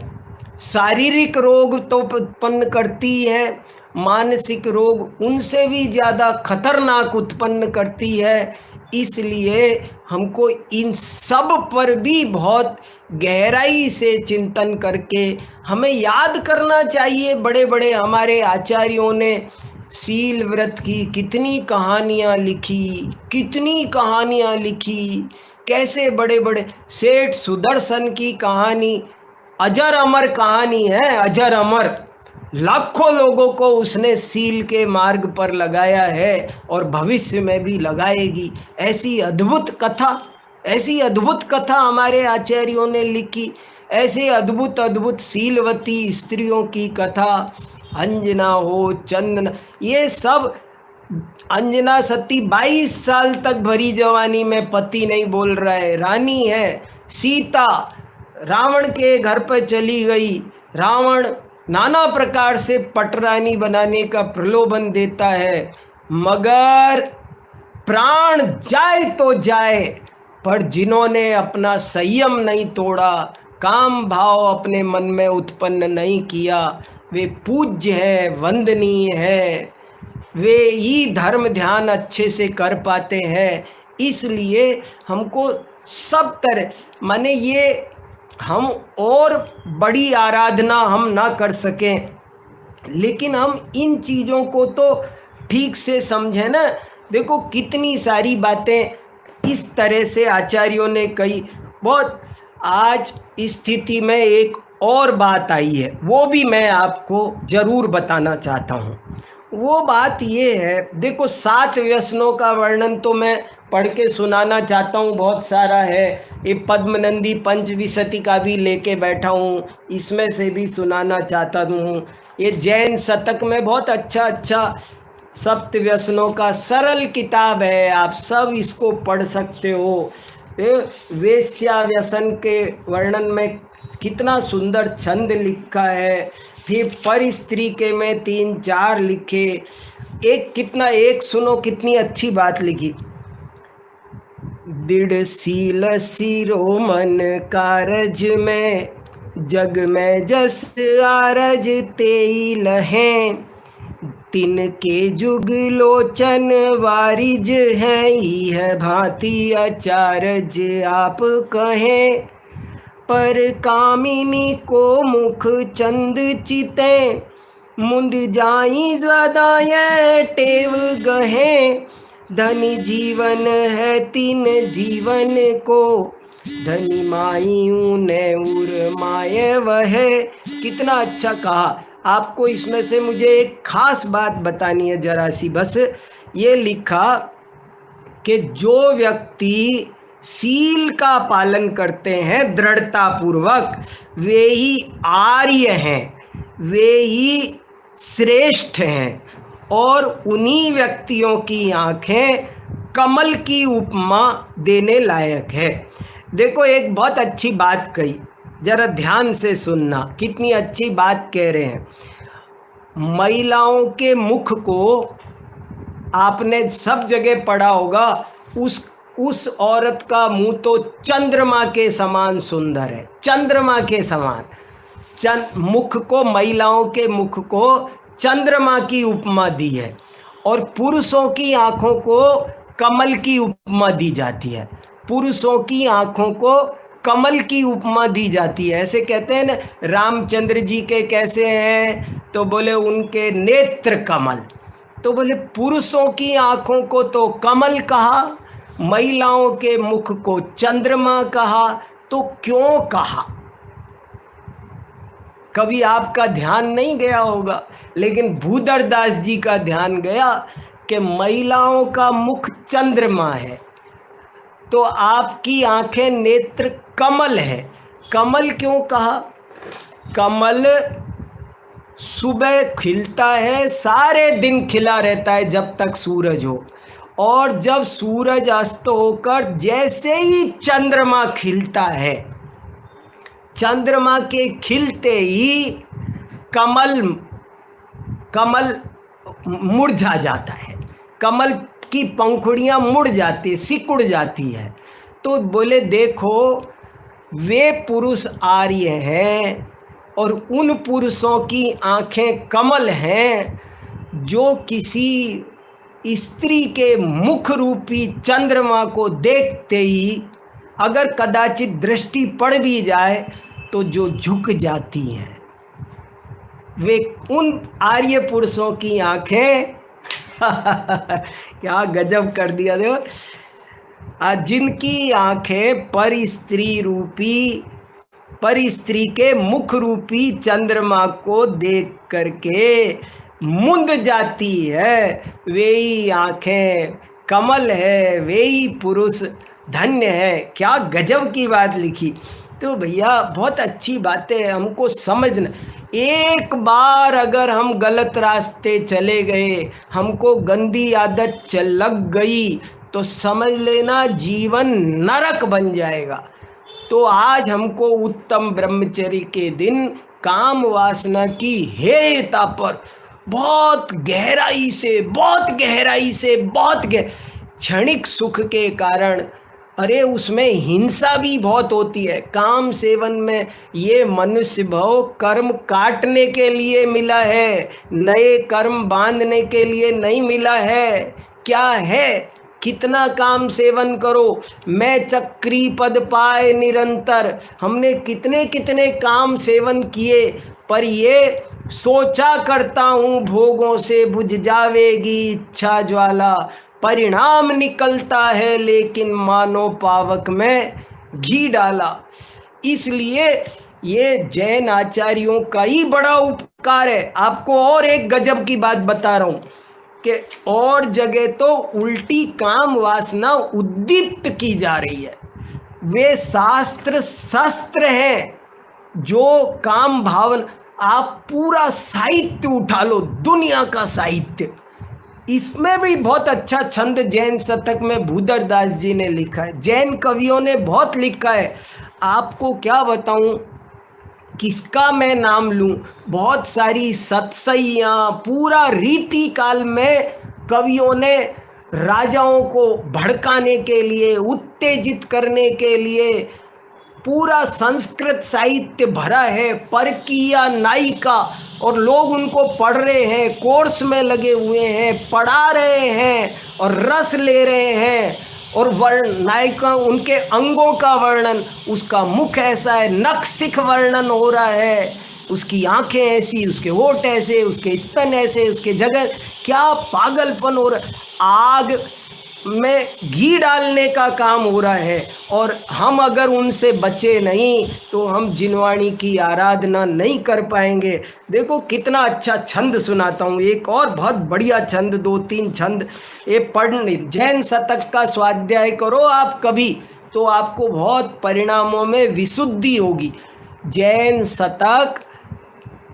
शारीरिक रोग तो उत्पन्न करती है, मानसिक रोग उनसे भी ज़्यादा खतरनाक उत्पन्न करती है। इसलिए हमको इन सब पर भी बहुत गहराई से चिंतन करके हमें याद करना चाहिए। बड़े बड़े हमारे आचार्यों ने शील व्रत की कितनी कहानियाँ लिखी, कितनी कहानियाँ लिखी, कैसे बड़े बड़े सेठ सुदर्शन की कहानी अजर अमर कहानी है, अजर अमर। लाखों लोगों को उसने सील के मार्ग पर लगाया है और भविष्य में भी लगाएगी। ऐसी अद्भुत कथा, ऐसी अद्भुत कथा हमारे आचार्यों ने लिखी। ऐसे अद्भुत अद्भुत शीलवती स्त्रियों की कथा, अंजना हो, चंदना, ये सब। अंजना सती 22 साल तक भरी जवानी में पति नहीं बोल रहा है, रानी है। सीता रावण के घर पर चली गई, रावण नाना प्रकार से पटरानी बनाने का प्रलोभन देता है, मगर प्राण जाए तो जाए, पर जिन्होंने अपना संयम नहीं तोड़ा, काम भाव अपने मन में उत्पन्न नहीं किया, वे पूज्य है, वंदनीय है, वे ही धर्म ध्यान अच्छे से कर पाते हैं। इसलिए हमको सब तरह, माने ये हम और बड़ी आराधना हम ना कर सकें, लेकिन हम इन चीज़ों को तो ठीक से समझें ना। देखो कितनी सारी बातें इस तरह से आचार्यों ने कही। बहुत आज स्थिति में एक और बात आई है, वो भी मैं आपको ज़रूर बताना चाहता हूँ। वो बात ये है, देखो 7 व्यसनों का वर्णन तो मैं पढ़ के सुनाना चाहता हूँ, बहुत सारा है। ये पद्मनंदी पंचविंशति का भी लेके बैठा हूँ, इसमें से भी सुनाना चाहता हूँ। ये जैन शतक में बहुत अच्छा सप्त व्यसनों का सरल किताब है, आप सब इसको पढ़ सकते हो। वेश्या व्यसन के वर्णन में कितना सुंदर छंद लिखा है। फिर पर स्त्री के में 3-4 लिखे। एक सुनो कितनी अच्छी बात लिखी। दृढ़ शील शिरोमन कारज में जग में जस आरज तेई लहें, तिनके जुग लोचन वारिज हैं, यह भांति अचारज आप कहें। पर कामिनी को मुख चंद चिते, मुंद जाई ज्यादा ये टेव गहे। धनी जीवन है तीन जीवन को, धनी माई ऊने उर माये वह। कितना अच्छा कहा। आपको इसमें से मुझे एक खास बात बतानी है जरा सी, बस ये लिखा कि जो व्यक्ति सील का पालन करते हैं दृढ़ता पूर्वक, वे ही आर्य हैं, वे ही श्रेष्ठ हैं, और उन्हीं व्यक्तियों की आंखें कमल की उपमा देने लायक है। देखो एक बहुत अच्छी बात कही, जरा ध्यान से सुनना, कितनी अच्छी बात कह रहे हैं। महिलाओं के मुख को आपने सब जगह पढ़ा होगा, उस औरत का मुंह तो चंद्रमा के समान सुंदर है, चंद्रमा के समान। मुख को, महिलाओं के मुख को चंद्रमा की उपमा दी है, और पुरुषों की आंखों को कमल की उपमा दी जाती है। पुरुषों की आंखों को कमल की उपमा दी जाती है। ऐसे कहते हैं ना, रामचंद्र जी के कैसे हैं, तो बोले उनके नेत्र कमल। तो बोले पुरुषों की आंखों को तो कमल कहा, महिलाओं के मुख को चंद्रमा कहा, तो क्यों कहा? कभी आपका ध्यान नहीं गया होगा, लेकिन भूधरदास जी का ध्यान गया कि महिलाओं का मुख चंद्रमा है, तो आपकी आंखें नेत्र कमल है। कमल क्यों कहा? कमल सुबह खिलता है, सारे दिन खिला रहता है जब तक सूरज हो, और जब सूरज अस्त होकर जैसे ही चंद्रमा खिलता है, चंद्रमा के खिलते ही कमल मुरझा जाता है, कमल की पंखुड़ियां मुड़ जाती, सिकुड़ जाती है। तो बोले देखो, वे पुरुष आर्य हैं और उन पुरुषों की आंखें कमल हैं जो किसी स्त्री के मुख रूपी चंद्रमा को देखते ही अगर कदाचित दृष्टि पड़ भी जाए तो जो झुक जाती हैं। वे उन आर्य पुरुषों की आंखें क्या गजब कर दिया देखो, जिनकी आंखें पर स्त्री के मुख रूपी चंद्रमा को देख करके मुंद जाती है, वे ही आंखें कमल है, वे ही पुरुष धन्य है। क्या गजब की बात लिखी। तो भैया बहुत अच्छी बातें हैं, हमको समझना। एक बार अगर हम गलत रास्ते चले गए, हमको गंदी आदत लग गई, तो समझ लेना जीवन नरक बन जाएगा। तो आज हमको उत्तम ब्रह्मचर्य के दिन काम वासना की हेयता पर बहुत गहराई से क्षणिक सुख के कारण, अरे उसमें हिंसा भी बहुत होती है। काम सेवन में ये मनुष्य भाव कर्म काटने के लिए मिला है, नए कर्म बांधने के लिए नहीं मिला है। क्या है? कितना काम सेवन करो, मैं चक्री पद पाए निरंतर। हमने कितने कितने काम सेवन किए, पर ये सोचा करता हूँ भोगों से बुझ जावेगी इच्छा ज्वाला, परिणाम निकलता है लेकिन मानो पावक में घी डाला। इसलिए ये जैन आचार्यों का ही बड़ा उपकार है। आपको और एक गजब की बात बता रहा हूँ कि और जगह तो उल्टी काम वासना उद्दीप्त की जा रही है। वे शास्त्र शस्त्र हैं जो काम भावना। आप पूरा साहित्य उठा लो, दुनिया का साहित्य, इसमें भी बहुत अच्छा छंद जैन शतक में भूधरदास जी ने लिखा है। जैन कवियों ने बहुत लिखा है। आपको क्या बताऊं, किसका मैं नाम लूं। बहुत सारी सतसैयाँ, पूरा रीति काल में कवियों ने राजाओं को भड़काने के लिए, उत्तेजित करने के लिए पूरा संस्कृत साहित्य भरा है, परकीया नायिका, और लोग उनको पढ़ रहे हैं, कोर्स में लगे हुए हैं, पढ़ा रहे हैं और रस ले रहे हैं। और वर्ण नायिका, उनके अंगों का वर्णन, उसका मुख ऐसा है, नख सिख वर्णन हो रहा है, उसकी आंखें ऐसी, उसके होठ ऐसे, उसके स्तन ऐसे, उसके जगह, क्या पागलपन हो रहा है। आग में घी डालने का काम हो रहा है। और हम अगर उनसे बचे नहीं तो हम जिनवाणी की आराधना नहीं कर पाएंगे। देखो कितना अच्छा छंद सुनाता हूँ, एक और बहुत बढ़िया छंद, 2-3 छंद ये पढ़ने। जैन शतक का स्वाध्याय करो आप कभी, तो आपको बहुत परिणामों में विशुद्धि होगी। जैन शतक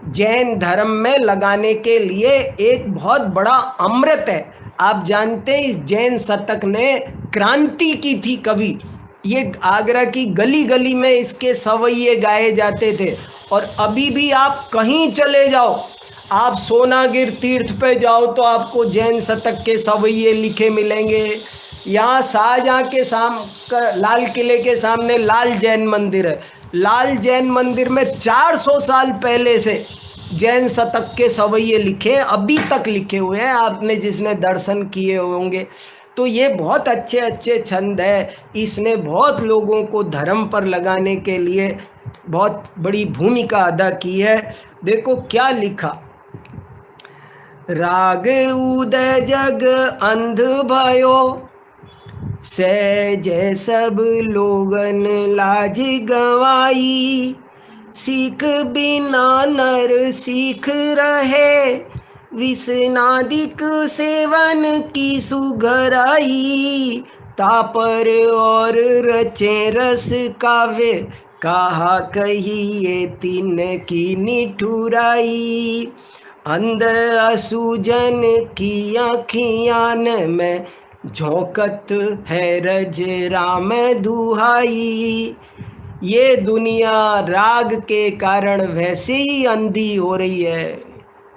जैन धर्म में लगाने के लिए एक बहुत बड़ा अमृत है। आप जानते हैं इस जैन शतक ने क्रांति की थी कभी। ये आगरा की गली गली में इसके सवैये गाए जाते थे। और अभी भी आप कहीं चले जाओ, आप सोनागिर तीर्थ पे जाओ तो आपको जैन शतक के सवैये लिखे मिलेंगे। यहाँ शाहजहाँ के लाल किले के सामने लाल जैन मंदिर है। लाल जैन मंदिर में 400 साल पहले से जैन शतक के सवैये लिखे, अभी तक लिखे हुए हैं, आपने जिसने दर्शन किए होंगे। तो ये बहुत अच्छे अच्छे छंद है। इसने बहुत लोगों को धर्म पर लगाने के लिए बहुत बड़ी भूमिका अदा की है। देखो क्या लिखा, राग उदय जग अंध भयो, सहजे सब लोगन लाज गवाई, सीख बिना नर सीख रहे, विषनादिक सेवन की सुघराई, तापर और रचे रस काव्य, कहा कहिए तीन की निठुराई, अंध असुजन की आँखियान में झोंकत है रज राम दुहाई। ये दुनिया राग के कारण वैसे ही अंधी हो रही है।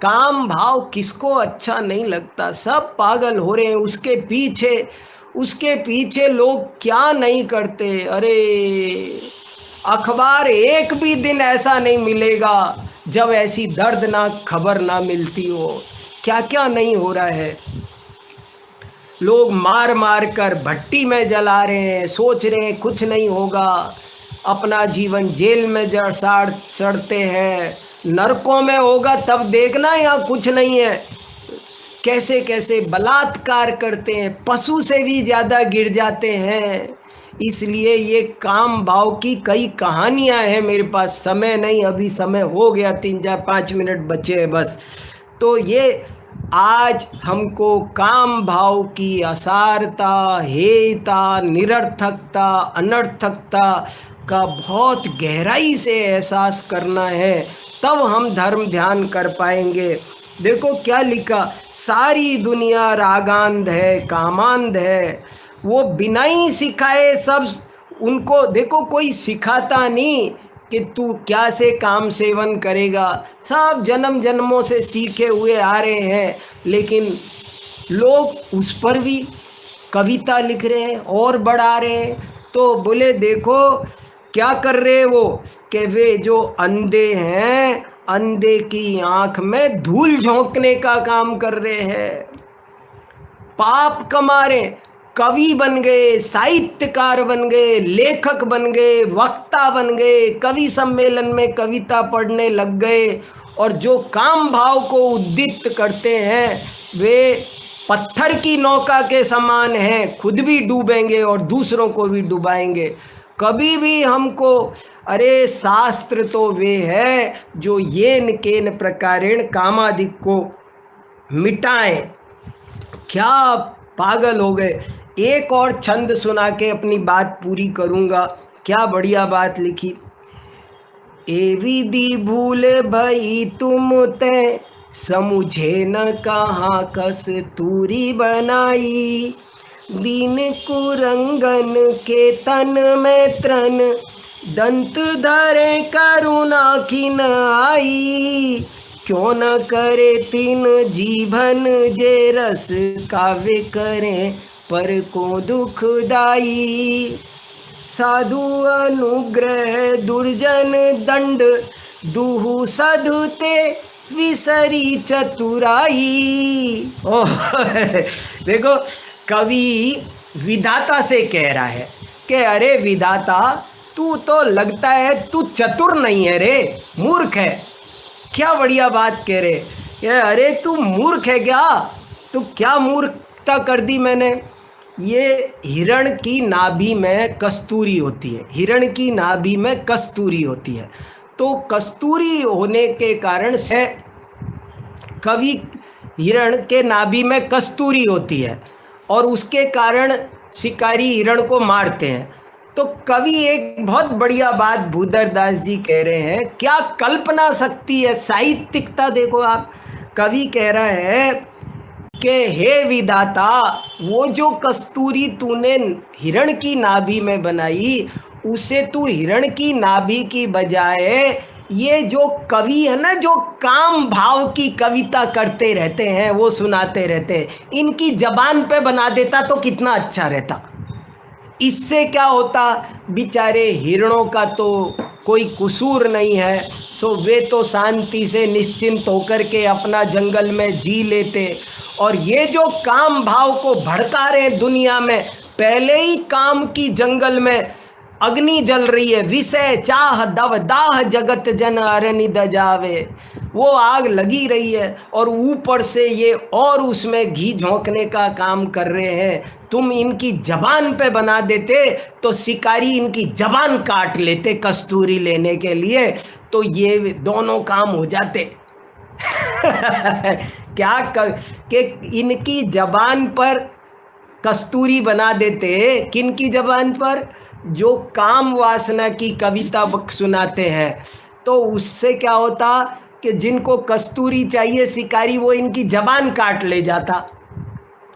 काम भाव किसको अच्छा नहीं लगता, सब पागल हो रहे हैं उसके पीछे लोग क्या नहीं करते। अरे अखबार एक भी दिन ऐसा नहीं मिलेगा जब ऐसी दर्दनाक खबर ना मिलती हो। क्या क्या नहीं हो रहा है। लोग मार मार कर भट्टी में जला रहे हैं, सोच रहे हैं कुछ नहीं होगा, अपना जीवन जेल में सड़ते हैं, नरकों में होगा तब देखना, यहाँ कुछ नहीं है। कैसे कैसे बलात्कार करते हैं, पशु से भी ज़्यादा गिर जाते हैं। इसलिए ये काम भाव की कई कहानियां हैं मेरे पास, समय नहीं, अभी समय हो गया, 3-4-5 मिनट बचे हैं बस। तो ये आज हमको काम भाव की असारता, हेयता, निरर्थकता, अनर्थकता का बहुत गहराई से एहसास करना है, तब हम धर्म ध्यान कर पाएंगे। देखो क्या लिखा, सारी दुनिया रागांध है, कामांध है, वो बिना ही सिखाए सब उनको, देखो कोई सिखाता नहीं कि तू क्या से काम सेवन करेगा, सब जन्म जन्मों से सीखे हुए आ रहे हैं। लेकिन लोग उस पर भी कविता लिख रहे हैं और बढ़ा रहे हैं। तो बोले देखो क्या कर रहे वो, कि वे जो अंधे हैं, अंधे की आंख में धूल झोंकने का काम कर रहे हैं, पाप कमा रहे, कवि बन गए, साहित्यकार बन गए, लेखक बन गए, वक्ता बन गए, कवि सम्मेलन में कविता पढ़ने लग गए। और जो काम भाव को उद्दीप्त करते हैं वे पत्थर की नौका के समान हैं, खुद भी डूबेंगे और दूसरों को भी डुबाएंगे। कभी भी हमको, अरे शास्त्र तो वे है जो येन केन प्रकारेण कामादिक को मिटाएं। क्या पागल हो गए। एक और छंद सुना के अपनी बात पूरी करूँगा। क्या बढ़िया बात लिखी, ए विधि भूल भई तुम ते, समुझे न कहाँ कस्तूरी बनाई, दीन कुरंगन के तन में त्रन, दंत धरे करुणा खिन आई, क्यों न करे तीन जीवन जे रस काव्य करें पर को दुखदाई, साधु अनुग्रह दुर्जन दंड दुहु सधुते विसरी चतुराई। ओह देखो, कवि विधाता से कह रहा है कि अरे विधाता, तू तो लगता है तू चतुर नहीं है रे, मूर्ख है। क्या बढ़िया बात कह रहे कि अरे तू मूर्ख है क्या? तू क्या मूर्खता कर दी मैंने? ये हिरण की नाभि में कस्तूरी होती है, हिरण की नाभि में कस्तूरी होती है। तो कस्तूरी होने के कारण से कवि, हिरण के नाभि में कस्तूरी होती है और उसके कारण शिकारी हिरण को मारते हैं। तो कवि एक बहुत बढ़िया बात भूधर दास जी कह रहे हैं, क्या कल्पना शक्ति है, साहित्यिकता देखो आप। कवि कह रहा है कि हे विधाता, वो जो कस्तूरी तूने हिरण की नाभि में बनाई, उसे तू हिरण की नाभि की बजाय ये जो कवि है ना, जो काम भाव की कविता करते रहते हैं, वो सुनाते रहते हैं, इनकी जबान पे बना देता तो कितना अच्छा रहता। इससे क्या होता, बेचारे हिरणों का तो कोई कसूर नहीं है, सो वे तो शांति से निश्चिंत होकर के अपना जंगल में जी लेते। और ये जो काम भाव को भड़का रहे हैं दुनिया में, पहले ही काम की जंगल में अग्नि जल रही है, विषय चाह दव दाह जगत जन अरनि दजावे, वो आग लगी रही है और ऊपर से ये और उसमें घी झोंकने का काम कर रहे हैं। तुम इनकी जबान पे बना देते तो शिकारी इनकी जबान काट लेते कस्तूरी लेने के लिए, तो ये दोनों काम हो जाते। क्या कि इनकी जबान पर कस्तूरी बना देते। किनकी जबान पर? जो काम वासना की कविता सुनाते हैं। तो उससे क्या होता कि जिनको कस्तूरी चाहिए शिकारी, वो इनकी जबान काट ले जाता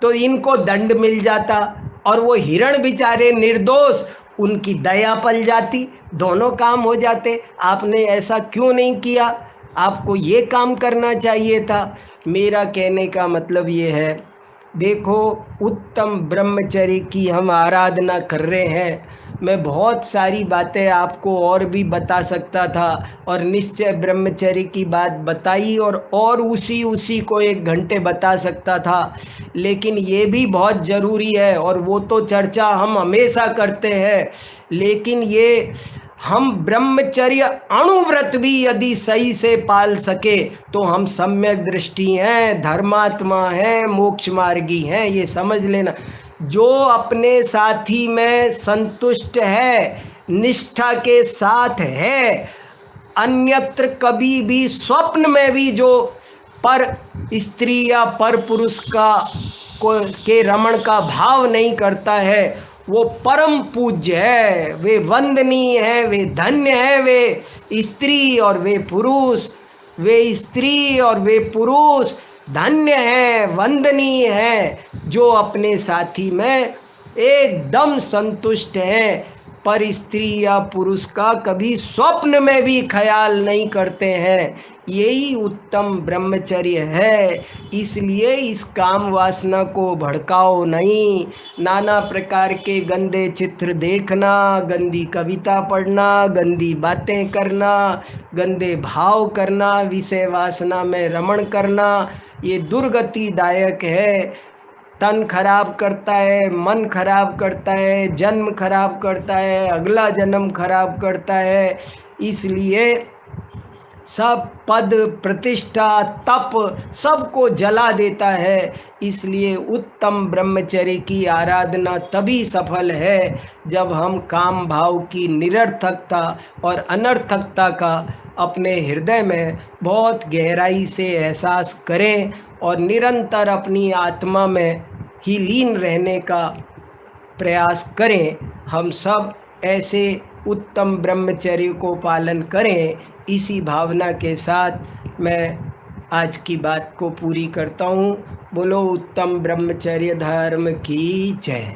तो इनको दंड मिल जाता, और वो हिरण बेचारे निर्दोष, उनकी दया पल जाती, दोनों काम हो जाते। आपने ऐसा क्यों नहीं किया? आपको ये काम करना चाहिए था। मेरा कहने का मतलब ये है, देखो, उत्तम ब्रह्मचर्य की हम आराधना कर रहे हैं। मैं बहुत सारी बातें आपको और भी बता सकता था और निश्चय ब्रह्मचर्य की बात बताई और उसी को 1 घंटे बता सकता था, लेकिन ये भी बहुत ज़रूरी है और वो तो चर्चा हम हमेशा करते हैं। लेकिन ये हम ब्रह्मचर्य अणुव्रत भी यदि सही से पाल सके तो हम सम्यक दृष्टि हैं, धर्मात्मा हैं, मोक्ष मार्गी हैं, ये समझ लेना। जो अपने साथी में संतुष्ट है, निष्ठा के साथ है, अन्यत्र कभी भी स्वप्न में भी जो पर स्त्री या पर पुरुष के रमण का भाव नहीं करता है, वो परम पूज्य है, वे वंदनीय है, वे धन्य है। वे स्त्री और वे पुरुष, वे स्त्री और वे पुरुष धन्य है, वंदनीय है, जो अपने साथी में एकदम संतुष्ट हैं, पर स्त्री या पुरुष का कभी स्वप्न में भी ख्याल नहीं करते हैं। यही उत्तम ब्रह्मचर्य है। इसलिए इस काम वासना को भड़काओ नहीं। नाना प्रकार के गंदे चित्र देखना, गंदी कविता पढ़ना, गंदी बातें करना, गंदे भाव करना, विषय वासना में रमण करना, ये दुर्गतिदायक है। तन खराब करता है, मन खराब करता है, जन्म खराब करता है, अगला जन्म खराब करता है। इसलिए सब पद प्रतिष्ठा तप सबको जला देता है। इसलिए उत्तम ब्रह्मचर्य की आराधना तभी सफल है जब हम काम भाव की निरर्थकता और अनर्थकता का अपने हृदय में बहुत गहराई से एहसास करें और निरंतर अपनी आत्मा में ही लीन रहने का प्रयास करें। हम सब ऐसे उत्तम ब्रह्मचर्य को पालन करें। इसी भावना के साथ मैं आज की बात को पूरी करता हूँ। बोलो उत्तम ब्रह्मचर्य धर्म की जय।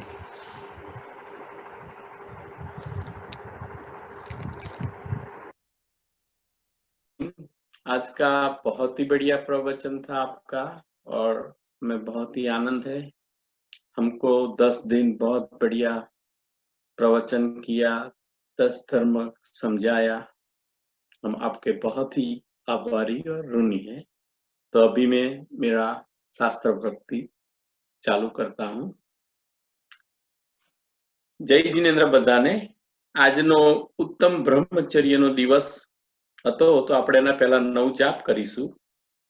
आज का बहुत ही बढ़िया प्रवचन था आपका और मैं बहुत ही आनंद है। हमको 10 दिन बहुत बढ़िया प्रवचन किया, 10 धर्म समझाया। हम आपके बहुत ही आभारी और ऋणी हैं। तो अभी मैं मेरा शास्त्र भक्ति चालू करता हूँ। જય જિનેન્દ્ર બધાને. આજનો ઉત્તમ બ્રહ્મચર્યનો દિવસ હતો, તો આપણે એના પહેલા 9 જાપ કરીશું.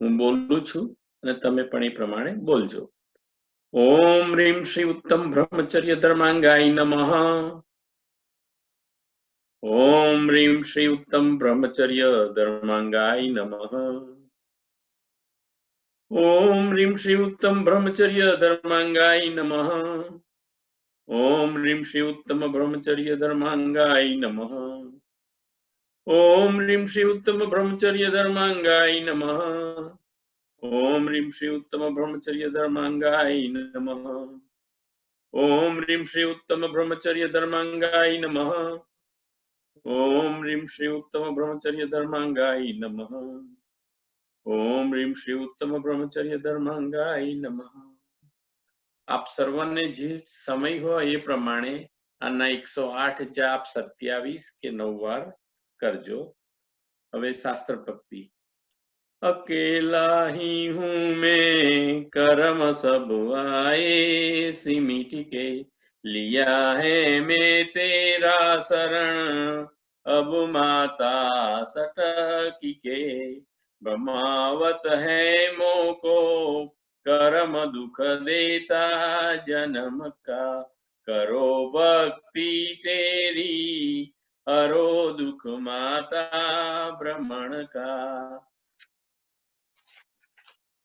હું બોલું છું અને તમે પણ એ પ્રમાણે બોલજો. ઓમ રીમ શ્રી ઉત્તમ બ્રહ્મચર્ય ધર્માંગાય નમઃ. ઓમ રીમ શ્રી ઉત્તમ બ્રહ્મચર્ય ધર્માંગાય નમઃ. ઓમ રીમ શ્રી ઉત્તમ બ્રહ્મચર્ય ધર્માંગાય નમઃ. ओम ह्रीं श्री उत्तम ब्रह्मचर्य धर्मांगाय नमः. ओम ह्रीं श्री उत्तम ब्रह्मचर्य धर्मांगाय नमः. ओम ह्रीं श्री उत्तम ब्रह्मचर्य धर्मांगाय नमः. ओम ह्रीं श्री उत्तम ब्रह्मचर्य धर्मांगाय नमः. ओम ह्रीं श्री उत्तम ब्रह्मचर्य धर्मांगाय नमः. ओम ह्रीं श्री उत्तम ब्रह्मचर्य धर्मांगाय नमः. आप सर्वने जे समय हो ए प्रमाणे आना 108 जाप 27 के 9 बार करजो. हवे शास्त्र भक्ति. अकेला ही हूँ मैं कर्म सब आए, सिमिट के लिया है मैं तेरा शरण. अब माता सटकी के ब्रह्मावत है मोको, कर्म दुख देता जन्म का. करो भक्ति तेरी, हरो दुख माता ब्रह्मण का.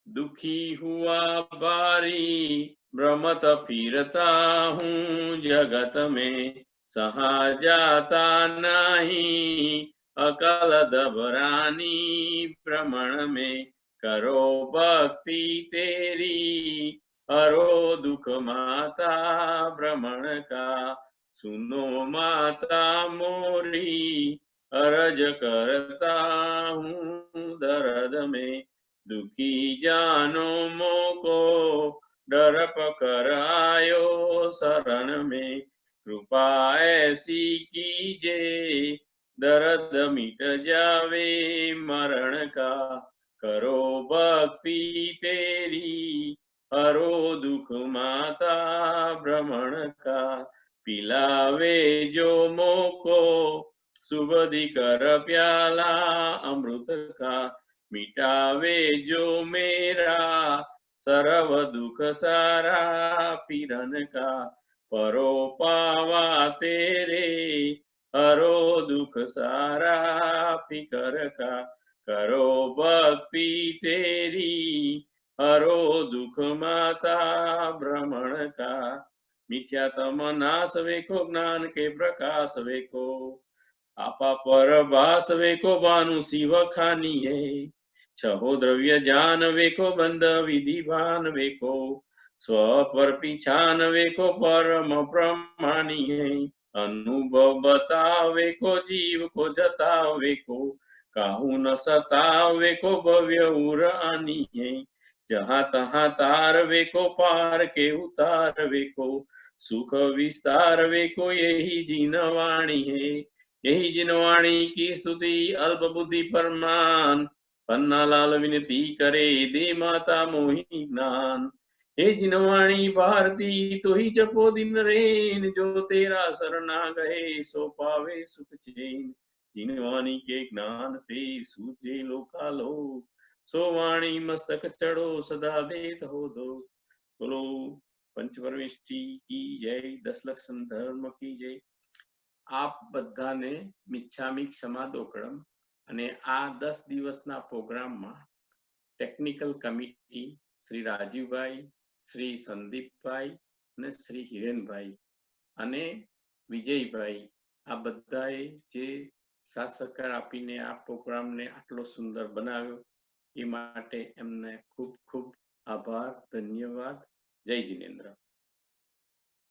दुखी हुआ बारी भ्रमत फिरता हूँ जगत में, सहा जाता नहीं अकल दबरानी भ्रमण में. करो भक्ति तेरी, हरो दुख माता भ्रमण का. सुनो माता मोरी, अरज करता हूँ दर्द में. दुखी जानो मोको, डर पकर आयो शरण में. कृपा ऐसी कीजे, दर्द मिट जावे मरण का. करो भक्ति तेरी, हरो दुख माता भ्रमण का. पिलावे जो मोको, सुबधि कर प्याला अमृत का. मिटावे जो मेरा सर्व दुख सारा पीरन का. परो पावा तेरे, हरो दुख सारा फिकर का. करो भक्ति तेरी, हरो दुख माता भ्रमण का. मिथ्या तम नाश वेको, ज्ञान के प्रकाश वेको. आपा पर भास वेको, भानु शिव खानी है. छहो द्रव्य जान वेको, बंध विधि भान वेको. स्व पर पिछान वेको, परम प्रमाणी है. अनुभव बतावे को, जीव को जतावे को. काहू न सतावे को, भव्य उर आनी है. जहाँ तहाँ तार वेको, पार के उतार वेको. सुख विस्तार वेको, यही जिनवाणी है. यही जिनवाणी की स्तुति अल्प बुद्धि परमान. पन्ना लाल विनती करे, दे माता मोहि ज्ञान. हे जिनवाणी भारती, तो ही जपो दिन रेन. जो तेरा शरणा गए, सो पावे सुख चैन. जिनवाणी के ज्ञान ते सूझे लोकालोक. सो वाणी मस्तक चढ़ो, सदा देत हो दो. बोलो पंचपरमेष्ठी की जय. 10 लक्षण धर्म की जय. આપ બધાને મિચ્છામી ક્ષમા દોકડમ. અને આ 10 દિવસના પ્રોગ્રામમાં ટેકનિકલ કમિટી શ્રી રાજીવભાઈ, શ્રી સંદીપભાઈ અને શ્રી હિરેનભાઈ અને વિજયભાઈ, આ બધાએ જે સાથ સહકાર આપીને આ પ્રોગ્રામને આટલો સુંદર બનાવ્યો, એ માટે એમને ખૂબ ખૂબ આભાર, ધન્યવાદ. જય જિનેન્દ્ર.